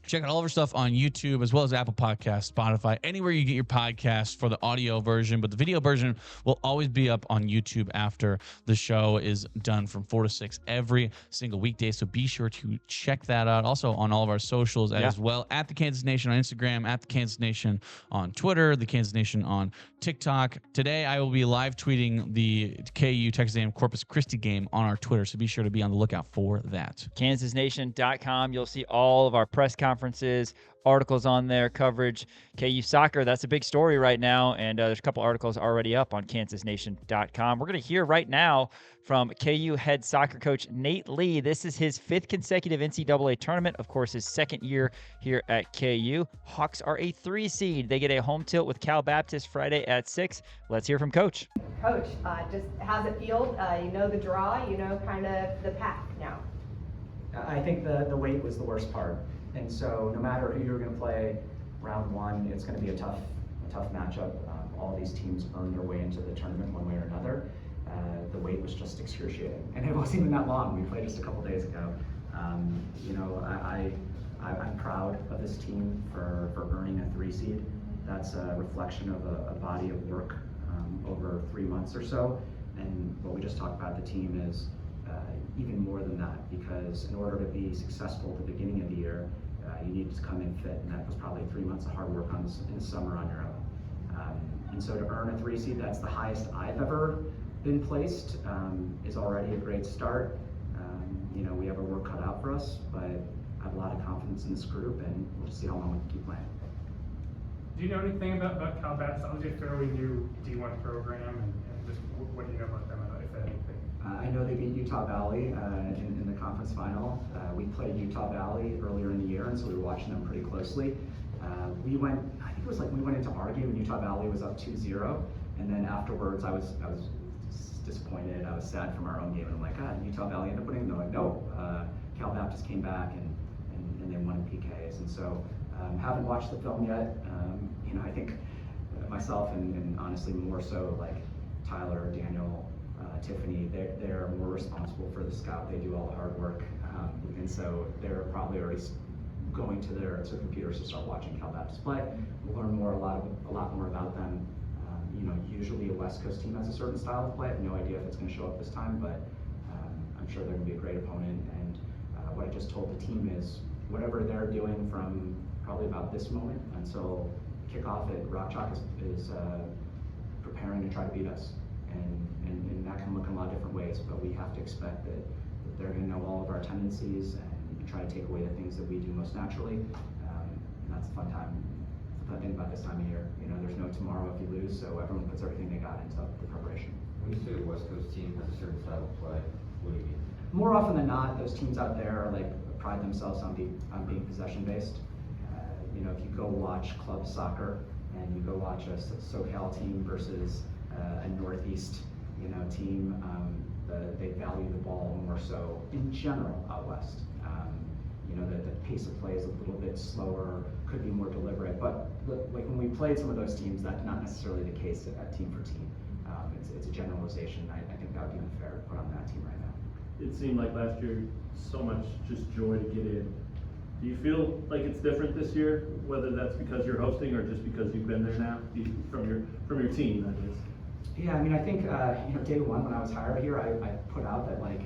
check out all of our stuff on YouTube as well as Apple Podcasts, Spotify, anywhere you get your podcasts for the audio version. But the video version will always be up on YouTube after the show is done from 4 to 6 every single weekday. So be sure to check that out. Also on all of our socials as well. At the Kansas Nation on Instagram, at the Kansas Nation on Twitter, the Kansas Nation on TikTok. Today I will be live tweeting the KU Texas A&M Corpus Christi game on our Twitter. So be sure to be on the lookout for that. KansasNation.com. You'll see all of our press conferences, articles on there, coverage. KU soccer, that's a big story right now, and there's a couple articles already up on KansasNation.com. We're going to hear right now from KU head soccer coach Nate Lee. This is his 5th consecutive NCAA tournament, of course, his 2nd year here at KU. Hawks are a 3 seed. They get a home tilt with Cal Baptist Friday at 6. Let's hear from Coach. Coach, just how's it feel? You know the draw, you know kind of the path now. I think the weight was the worst part. And so no matter who you're going to play round one, it's going to be a tough matchup. All these teams earned their way into the tournament one way or another. The wait was just excruciating, and it wasn't even that long. We played just a couple days ago. You know, I'm proud of this team for earning a 3 seed. That's a reflection of a body of work over 3 months or so. And what we just talked about, the team is even more than that, because in order to be successful at the beginning of the year, you need to come in fit, and that was probably 3 months of hard work in the summer on your own. And so to earn a 3 seed, that's the highest I've ever been placed, is already a great start. You know, we have our work cut out for us, but I have a lot of confidence in this group, and we'll just see how long we can keep playing. Do you know anything about Cal Baptist? Obviously a fairly new D1 program, and just what do you know about them, if anything? I know they beat Utah Valley in the conference final. We played Utah Valley earlier in the year, and so we were watching them pretty closely. We went into our game, and Utah Valley was up 2-0, and then afterwards I was disappointed. I was sad from our own game, and I'm like, Utah Valley ended up winning. They're like, no, Cal Baptist came back and they won in PKs, and so haven't watched the film yet. You know, I think myself and honestly more so like Tyler, Daniel, Tiffany, they're more responsible for the scout. They do all the hard work, and so they're probably already going to their computers to start watching Cal Baptist play. We'll learn a lot more about them. You know, usually a West Coast team has a certain style of play. I have no idea if it's going to show up this time, but I'm sure they're going to be a great opponent. And what I just told the team is whatever they're doing from probably about this moment until kickoff at Rock Chalk is preparing to try to beat us. And that can look in a lot of different ways, but we have to expect that they're going to know all of our tendencies and try to take away the things that we do most naturally. And that's a fun time. I think about this time of year. You know, there's no tomorrow if you lose, so everyone puts everything they got into the preparation. When you say a West Coast team has a certain style of play, what do you mean? More often than not, those teams out there are like pride themselves on being possession based. You know, if you go watch club soccer and you go watch a SoCal team versus a Northeast, you know, team, they value the ball more so in general out west. You know, the pace of play is a little bit slower, could be more deliberate, but like when we played some of those teams, that's not necessarily the case at team for team. It's a generalization. I think that would be unfair to put on that team right now. It seemed like last year, so much just joy to get in. Do you feel like it's different this year, whether that's because you're hosting or just because you've been there now, from your team, I guess? Yeah, I mean, I think, you know, day one when I was hired here, I put out that, like,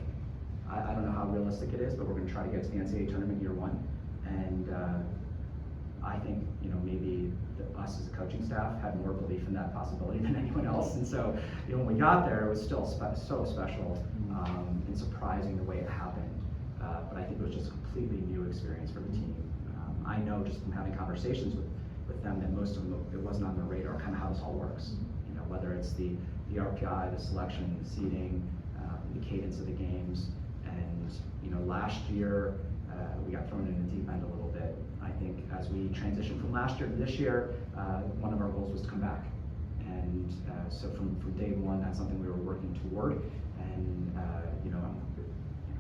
I don't know how realistic it is, but we're going to try to get to the NCAA tournament year one. And I think, you know, maybe us as a coaching staff had more belief in that possibility than anyone else. And so, you know, when we got there, it was still so special and surprising the way it happened. But I think it was just a completely new experience for the team. I know just from having conversations with them that most of them, it wasn't on their radar, kind of how this all works. You know, whether it's the RPI, the selection, the seeding, the cadence of the games. And, you know, last year, we got thrown in the deep end a little bit. I think as we transitioned from last year to this year, one of our goals was to come back. And so from day one, that's something we were working toward. And, you know, I'm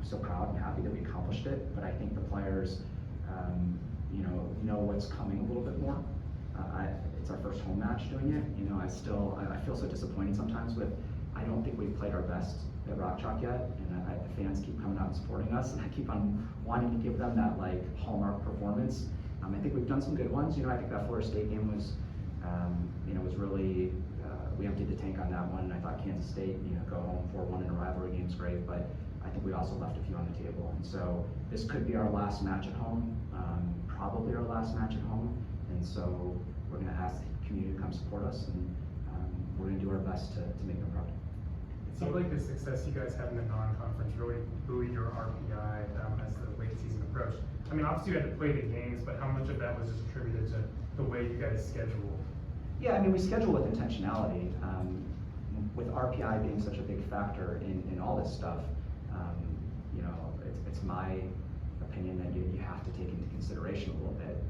so proud and happy that we accomplished it. But I think the players, you know what's coming a little bit more. It's our first home match doing it. You know, I feel so disappointed sometimes I don't think we've played our best at Rock Chalk yet, and the fans keep coming out and supporting us, and I keep on wanting to give them that like hallmark performance. I think we've done some good ones. You know, I think that Florida State game was, you know, was really, we emptied the tank on that one. I thought Kansas State, you know, go home 4-1 in a rivalry game is great, but I think we also left a few on the table. And so this could be our last match at home, probably our last match at home. And so we're going to ask the community to come support us, and we're going to do our best to make them proud. It seemed like the success you guys had in the non-conference really buoyed your RPI as the late season approached. I mean, obviously you had to play the games, but how much of that was just attributed to the way you guys schedule? Yeah, I mean, we schedule with intentionality. With RPI being such a big factor in all this stuff, you know, it's my opinion that you have to take into consideration a little bit.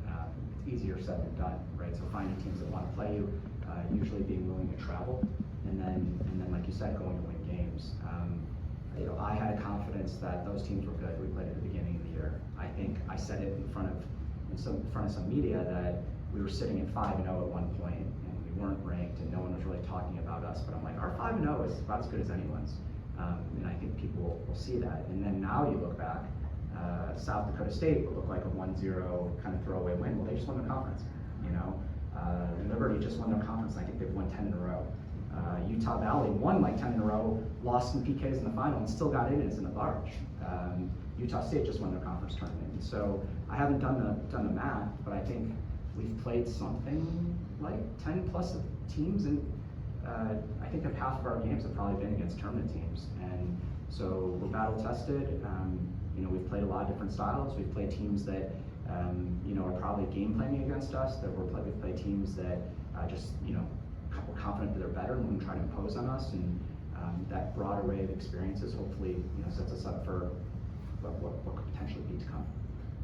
It's easier said than done, right? So finding teams that want to play you, usually being willing to travel, and then like you said, going to win games. I had a confidence that those teams were good. We played at the beginning of the year. I think I said it in front of some media that we were sitting at 5-0 at one point, and we weren't ranked, and no one was really talking about us. But I'm like, our 5-0 is about as good as anyone's, and I think people will see that. And then now you look back, South Dakota State will look like a 1-0 kind of throwaway win. Well, they just won their conference, Liberty just won their conference, and I think they've won 10 in a row. Utah Valley won like 10 in a row, lost in PKs in the final, and still got in as an at-large. Utah State just won their conference tournament. And so I haven't done the math, but I think we've played something like 10 plus teams, and I think that half of our games have probably been against tournament teams. And so we're battle tested. We've played a lot of different styles. We've played teams that are probably game planning against us. We've played teams that we're confident that they're better and wouldn't try to impose on us. And that broad array of experiences hopefully sets us up for what could potentially be to come.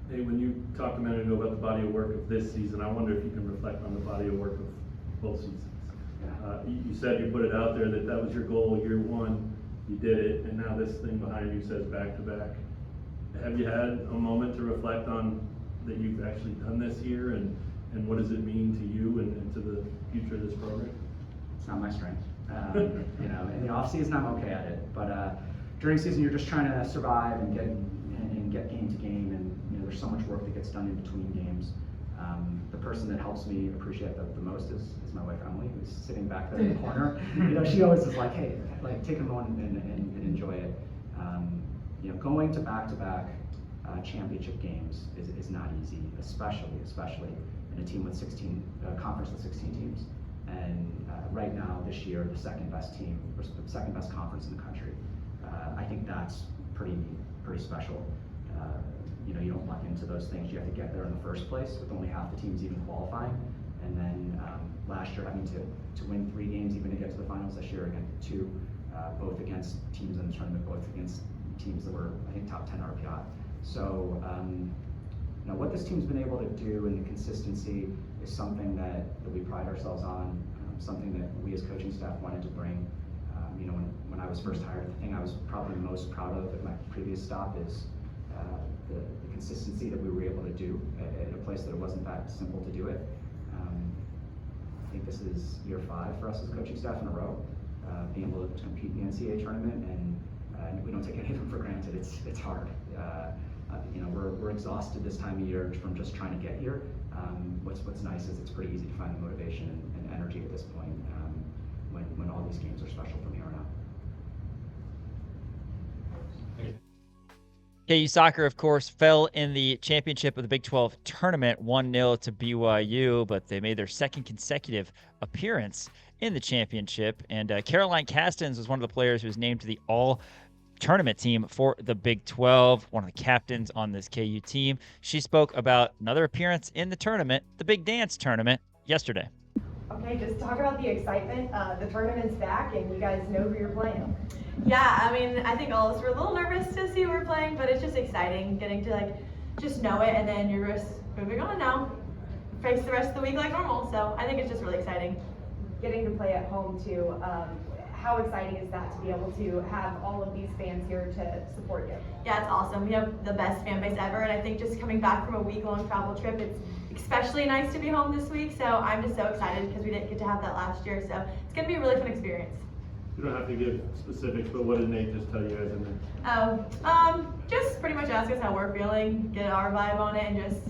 Hey, when you talked a minute ago about the body of work of this season, I wonder if you can reflect on the body of work of both seasons. Yeah. You said you put it out there that was your goal year one, you did it, and now this thing behind you says back to back. Have you had a moment to reflect on that you've actually done this year, and what does it mean to you and to the future of this program? It's not my strength. In the off season I'm okay at it, but during season you're just trying to survive and get game to game, and there's so much work that gets done in between games. The person that helps me appreciate that the most is my wife Emily, who's sitting back there in the corner. She always is like, hey, take a moment and enjoy it. Going to back-to-back championship games is not easy, especially in a team with 16 conference with 16 teams. And right now, this year, the second best team, or the second best conference in the country. I think that's pretty special. You don't luck into those things. You have to get there in the first place with only half the teams even qualifying. And then last year having to win 3 games even to get to the finals. This year again 2, both against teams in the tournament, both against teams that were, I think, top 10 RPI. So what this team's been able to do and the consistency is something that we pride ourselves on, something that we as coaching staff wanted to bring. When I was first hired, the thing I was probably most proud of at my previous stop is the consistency that we were able to do at a place that it wasn't that simple to do it. I think this is year 5 for us as a coaching staff in a row, being able to compete in the NCAA tournament, and we don't take anything for granted. It's hard. We're exhausted this time of year from just trying to get here. What's nice is it's pretty easy to find the motivation and energy at this point when all these games are special from here on out. KU soccer, of course, fell in the championship of the Big 12 tournament 1-0 to BYU, but they made their second consecutive appearance in the championship. And Caroline Castens was one of the players who was named to the all-tournament team for the Big 12, one of the captains on this KU team. She spoke about another appearance in the tournament, the Big Dance tournament, yesterday. Okay, just talk about the excitement. The tournament's back, and you guys know who you're playing. Yeah, I think all of us were a little nervous to see who we're playing, but it's just exciting getting to just know it, and then you're just moving on now, face the rest of the week like normal. So I think it's just really exciting. Getting to play at home too. How exciting is that to be able to have all of these fans here to support you? Yeah, it's awesome. We have the best fan base ever, and I think just coming back from a week-long travel trip, it's especially nice to be home this week. So I'm just so excited because we didn't get to have that last year. So it's going to be a really fun experience. You don't have to give specifics, but what did Nate just tell you guys in there? Just pretty much ask us how we're feeling, get our vibe on it, and just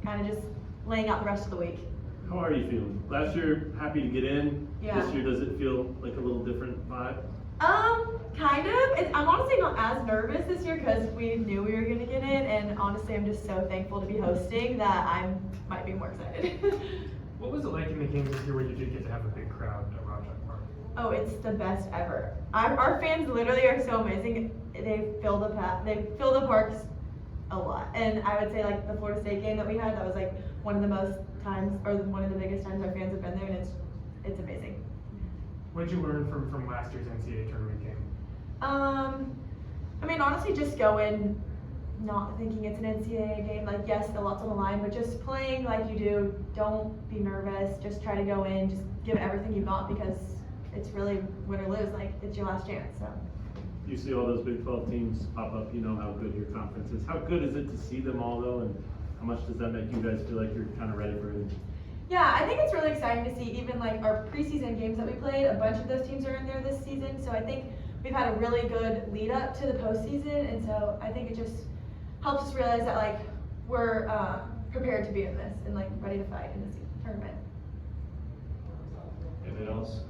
kind of just laying out the rest of the week. How are you feeling? Last year, happy to get in. Yeah. This year, does it feel like a little different vibe? Kind of. I'm honestly not as nervous this year because we knew we were going to get in, and honestly, I'm just so thankful to be hosting that I might be more excited. What was it like in the games this year where you did get to have a big crowd at Rajat Park? Oh, it's the best ever. Our fans literally are so amazing. They fill the parks a lot, and I would say the Florida State game that we had, that was one of the most times, or one of the biggest times our fans have been there, and it's amazing. What did you learn from last year's NCAA tournament game? Honestly, just go in not thinking it's an NCAA game. Yes, a lot's on the line, but just playing like you do. Don't be nervous. Just try to go in. Just give everything you got because it's really win or lose. It's your last chance. So. you see all those Big 12 teams pop up, you know how good your conference is. How good is it to see them all, though, and how much does that make you guys feel like you're kind of ready for it? Yeah, I think it's really exciting to see even like our preseason games that we played, a bunch of those teams are in there this season. So I think we've had a really good lead up to the postseason. And so I think it just helps us realize that like we're prepared to be in this and like ready to fight in this tournament. Anything else?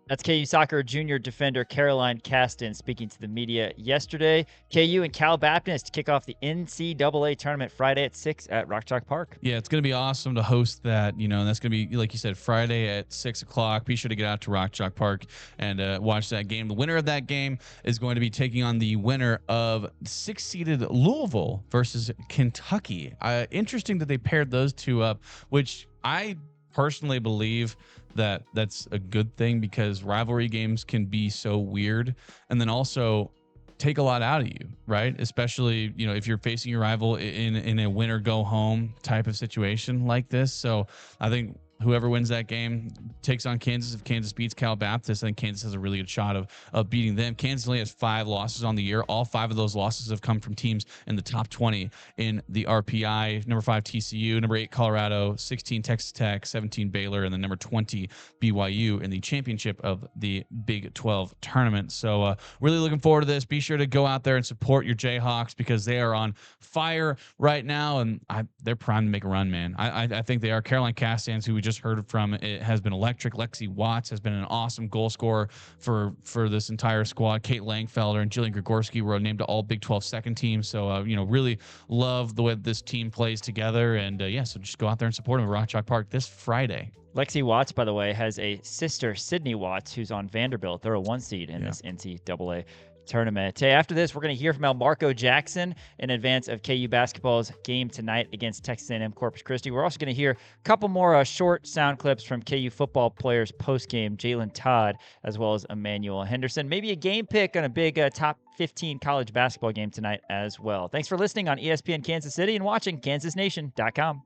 That's KU soccer junior defender Caroline Caston speaking to the media yesterday. KU and Cal Baptist kick off the NCAA tournament Friday at 6 at Rock Chalk Park. Yeah, it's going to be awesome to host that, and that's going to be, like you said, Friday at 6 o'clock. Be sure to get out to Rock Chalk Park and watch that game. The winner of that game is going to be taking on the winner of 6-seeded Louisville versus Kentucky. Interesting that they paired those two up, which I personally believe that's a good thing, because rivalry games can be so weird and then also take a lot out of you, right? Especially, if you're facing your rival in a win or go home type of situation like this. So I think whoever wins that game takes on Kansas. If Kansas beats Cal Baptist, I think Kansas has a really good shot of beating them. Kansas only has 5 losses on the year. All 5 of those losses have come from teams in the top 20 in the RPI. Number 5 TCU, number 8 Colorado, 16 Texas Tech, 17 Baylor, and then number 20 BYU in the championship of the Big 12 tournament. So really looking forward to this. Be sure to go out there and support your Jayhawks, because they are on fire right now, and they're primed to make a run, man. I think they are. Caroline Castans, who we just heard from, it has been electric. Lexi Watts has been an awesome goal scorer for this entire squad. Kate Langfelder and Jillian Grigorski were named to all Big 12 second team. So really love the way this team plays together. And so just go out there and support them at Rock Chalk Park this Friday. Lexi Watts, by the way, has a sister, Sydney Watts, who's on Vanderbilt. They're a 1 seed in this NCAA tournament. Hey, after this, we're going to hear from Elmarko Jackson in advance of KU basketball's game tonight against Texas A&M Corpus Christi. We're also going to hear a couple more short sound clips from KU football players post-game, Jalon Todd, as well as Emmanuel Henderson. Maybe a game pick on a big top 15 college basketball game tonight as well. Thanks for listening on ESPN Kansas City and watching KansasNation.com.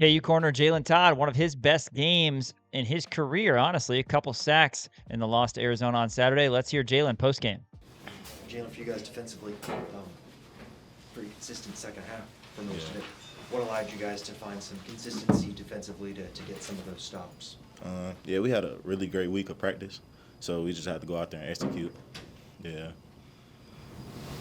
KU corner Jalon Todd, one of his best games in his career, honestly. A couple sacks in the loss to Arizona on Saturday. Let's hear Jalon post-game. Jalon, for you guys defensively, pretty consistent second half for most of it. What allowed you guys to find some consistency defensively to get some of those stops? We had a really great week of practice, so we just had to go out there and execute. Yeah.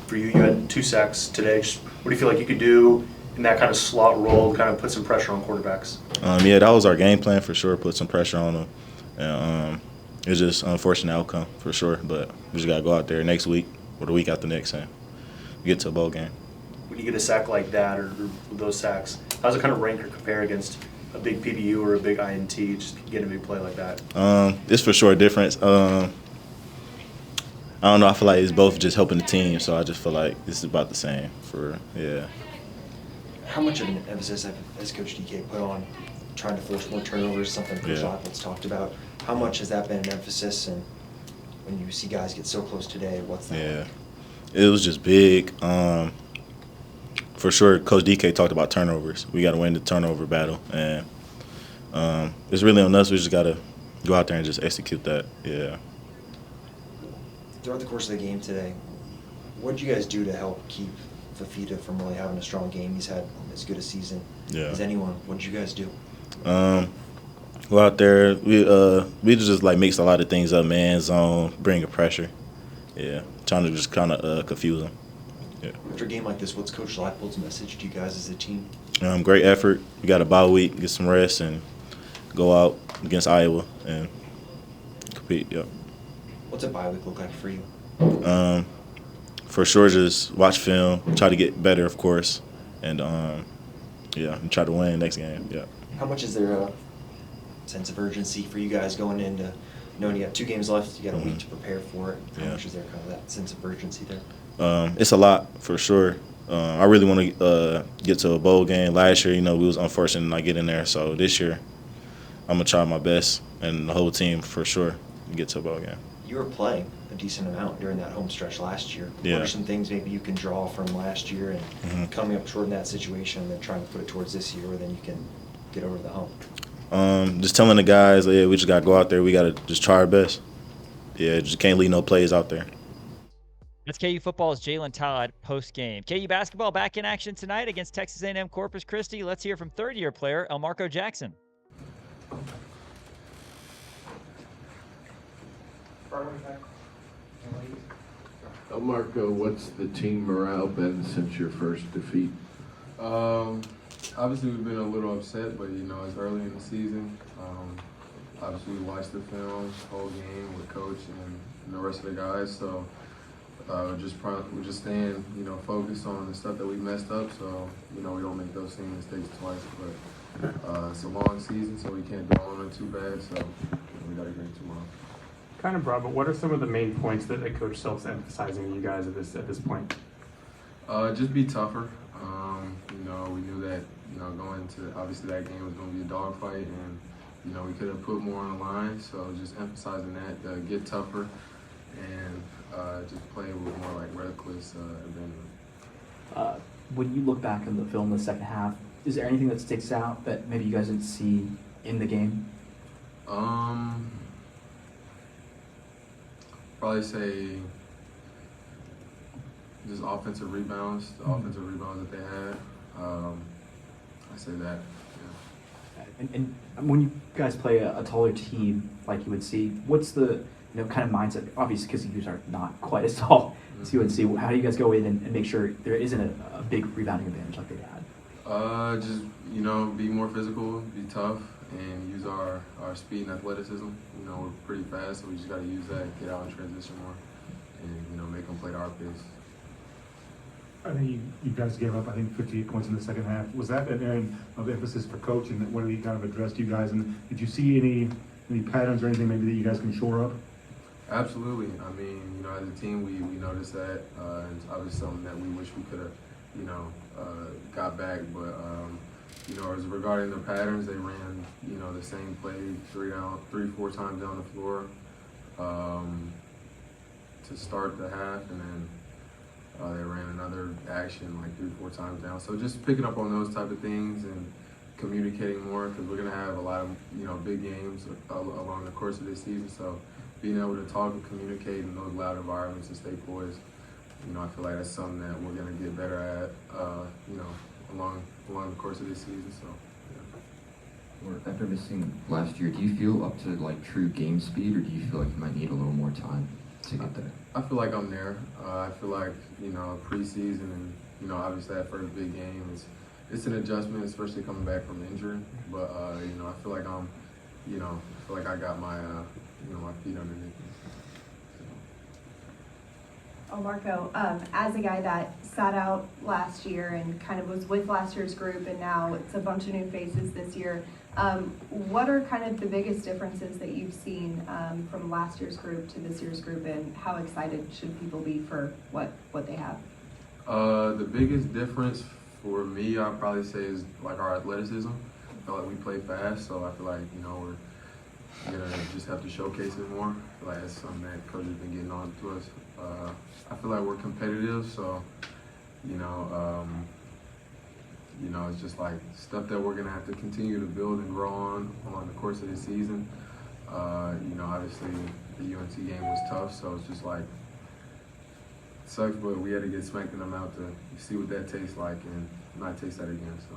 For you had 2 sacks today. What do you feel like you could do in that kind of slot role, kind of put some pressure on quarterbacks? That was our game plan for sure, put some pressure on them. And it was just an unfortunate outcome for sure, but we just got to go out there next week or the week after next and get to a bowl game. When you get a sack like that or those sacks, how does it kind of rank or compare against a big PBU or a big INT, just getting a big play like that? It's for sure a difference. I don't know. I feel like it's both just helping the team, so I just feel like this is about the same How much of an emphasis has Coach DK put on trying to force more turnovers, something Coach Laple's talked about? How much has that been an emphasis, and when you see guys get so close today, what's that like? It was just big. For sure, Coach DK talked about turnovers. We got to win the turnover battle, and it's really on us. We just got to go out there and just execute that. Throughout the course of the game today, what did you guys do to help keep Fafita from really having a strong game? He's had as good a season as anyone. What did you guys do? Go out there. We just mix a lot of things up, man zone, bring a pressure. Trying to just kind of confuse them. After a game like this, what's Coach Leipold's message to you guys as a team? Great effort. We got a bye week, get some rest, and go out against Iowa and compete. What's a bye week look like for you? For sure, just watch film, try to get better, of course, and and try to win next game. How much is there a sense of urgency for you guys going into knowing you have 2 games left, you got a week to prepare for it? How much is there kind of that sense of urgency there? It's a lot for sure. I really want to get to a bowl game. Last year, we was unfortunate to not get in there, so this year I'm gonna try my best, and the whole team for sure get to a bowl game. You were playing a decent amount during that home stretch last year. Yeah. What are some things maybe you can draw from last year and coming up short in that situation and then trying to put it towards this year where then you can get over the hump? Just telling the guys, we just got to go out there. We got to just try our best. yeah, just can't leave no plays out there. That's KU football's Jalon Todd post-game. KU basketball back in action tonight against Texas A&M Corpus Christi. Let's hear from third-year player Elmarko Jackson. Elmarko, what's the team morale been since your first defeat? Obviously, we've been a little upset, but it's early in the season. Obviously, we watched the film, whole game with coach and the rest of the guys. So we're just staying, focused on the stuff that we messed up, so we don't make those same mistakes twice. But it's a long season, so we can't dwell on it too bad. So we got a great tomorrow. Kind of broad, but what are some of the main points that Coach Self's emphasizing to you guys at this point? Just be tougher. We knew that going into obviously that game was going to be a dogfight, and we could have put more on the line. So just emphasizing that, get tougher, and just play with more like reckless abandonment. When you look back in the film in the second half, is there anything that sticks out that maybe you guys didn't see in the game? Probably say just offensive rebounds, the offensive rebounds that they had. I say that. Yeah. And when you guys play a taller team like you would see, what's the kind of mindset? Obviously, because you guys are not quite as tall as you would see. How do you guys go in and make sure there isn't a big rebounding advantage like they had? Just be more physical, be tough, and use our speed and athleticism. We're pretty fast, so we just got to use that, get out in transition more, and make them play to our pace. I think you guys gave up, 58 points in the second half. Was that an area of emphasis for coach, and what did he kind of address to you guys? And did you see any patterns or anything maybe that you guys can shore up? Absolutely. As a team, we noticed that, and it's obviously something that we wish we could have, got back. But as regarding the patterns, they ran, the same play 3-4 times down the floor to start the half, and then they ran another action like 3-4 times down. So just picking up on those type of things and communicating more, because we're going to have a lot of big games along the course of this season. So being able to talk and communicate in those loud environments and stay poised, I feel like that's something that we're going to get better at, along the course of this season. So. Or after missing last year, do you feel up to like true game speed, or do you feel like you might need a little more time to get there? I feel like I'm there. I feel like preseason and obviously that first big game it's an adjustment, especially coming back from injury. But I feel like I got my my feet underneath me. Elmarko, as a guy that sat out last year and kind of was with last year's group, and now it's a bunch of new faces this year, what are kind of the biggest differences that you've seen from last year's group to this year's group, and how excited should people be for what they have? The biggest difference for me, I'd probably say, is like our athleticism. I feel like we play fast, so I feel like we're gonna just have to showcase it more. I feel like that's something that coach has been getting on to us. I feel like we're competitive, so it's just like stuff that we're gonna have to continue to build and grow on along the course of the season. Obviously the UNC game was tough, so it's just like it sucks, but we had to get smacked in the mouth to see what that tastes like and not taste that again. So.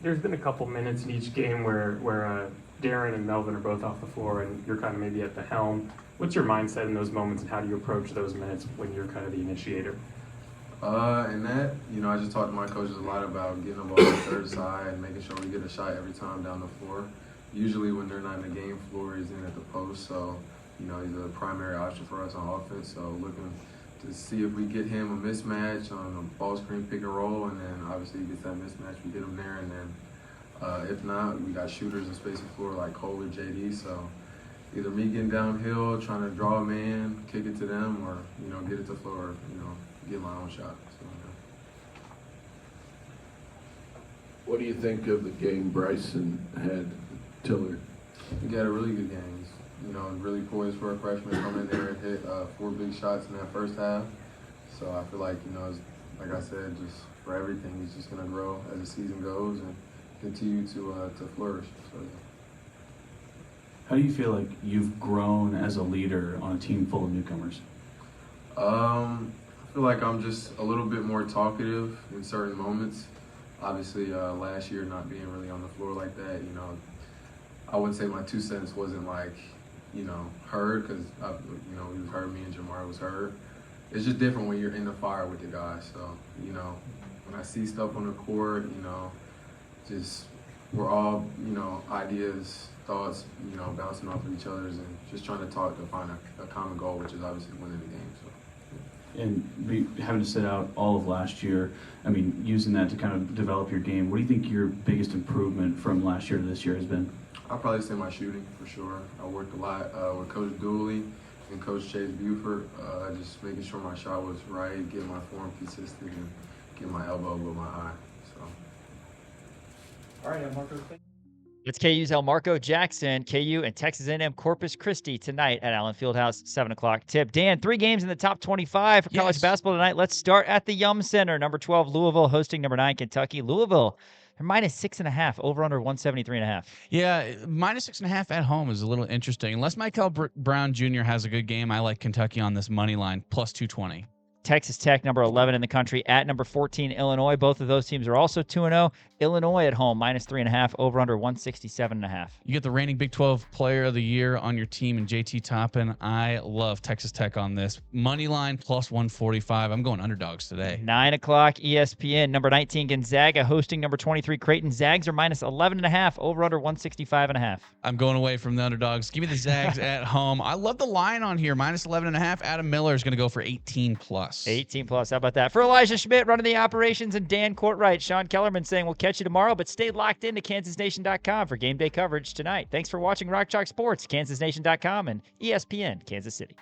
There's been a couple minutes in each game where Darren and Melvin are both off the floor and you're kind of maybe at the helm. What's your mindset in those moments, and how do you approach those minutes when you're kind of the initiator? And that, I just talked to my coaches a lot about getting them on the third side and making sure we get a shot every time down the floor. Usually when they're not in the game, floor is in at the post, so, he's a primary option for us on offense. So looking to see if we get him a mismatch on a ball screen pick and roll, and then obviously he gets that mismatch, we get him there, and then if not, we got shooters in space the floor like Cole or JD, so either me getting downhill, trying to draw a man, kick it to them, or, get it to floor, get my own shot. So, What do you think of the game Bryson had Tillard? He got a really good game. He's, really poised for a freshman, come in there and hit 4 big shots in that first half. So I feel like, like I said, just for everything, he's just going to grow as the season goes and continue to flourish. So, How do you feel like you've grown as a leader on a team full of newcomers? I feel like I'm just a little bit more talkative in certain moments. Obviously, last year not being really on the floor like that, I would say my 2 cents wasn't like, heard because, we heard me and Jamar was heard. It's just different when you're in the fire with the guys. So, when I see stuff on the court, just we're all, ideas, thoughts, bouncing off of each other's and just trying to talk to find a common goal, which is obviously winning the game. So. And having to sit out all of last year, using that to kind of develop your game, what do you think your biggest improvement from last year to this year has been? I'll probably say my shooting for sure. I worked a lot with Coach Dooley and Coach Chase Buford, just making sure my shot was right, getting my form consistent, and getting my elbow with my eye. So. All right, Elmarko. It's KU's Elmarko Jackson, KU and Texas A&M Corpus Christi tonight at Allen Fieldhouse, 7 o'clock tip. Dan, 3 games in the top 25 for college basketball tonight. Let's start at the Yum Center. Number 12, Louisville, hosting number 9, Kentucky. Louisville, they're -6.5, over under 173.5. Yeah, -6.5 at home is a little interesting. Unless Michael Brown Jr. has a good game, I like Kentucky on this money line, plus 220. Texas Tech, number 11 in the country, at number 14, Illinois. Both of those teams are also 2-0. Illinois at home, -3.5, over under 167.5. You get the reigning Big 12 Player of the Year on your team in JT Toppin. I love Texas Tech on this. Money line plus 145. I'm going underdogs today. 9 o'clock, ESPN, number 19, Gonzaga, hosting number 23, Creighton. Zags are -11.5, over under 165.5. I'm going away from the underdogs. Give me the Zags at home. I love the line on here, -11.5. Adam Miller is going to go for 18+. 18+. How about that? For Elijah Schmidt running the operations and Dan Courtwright, Sean Kellerman saying we'll catch you tomorrow, but stay locked into KansasNation.com for game day coverage tonight. Thanks for watching Rock Chalk Sports, KansasNation.com, and ESPN Kansas City.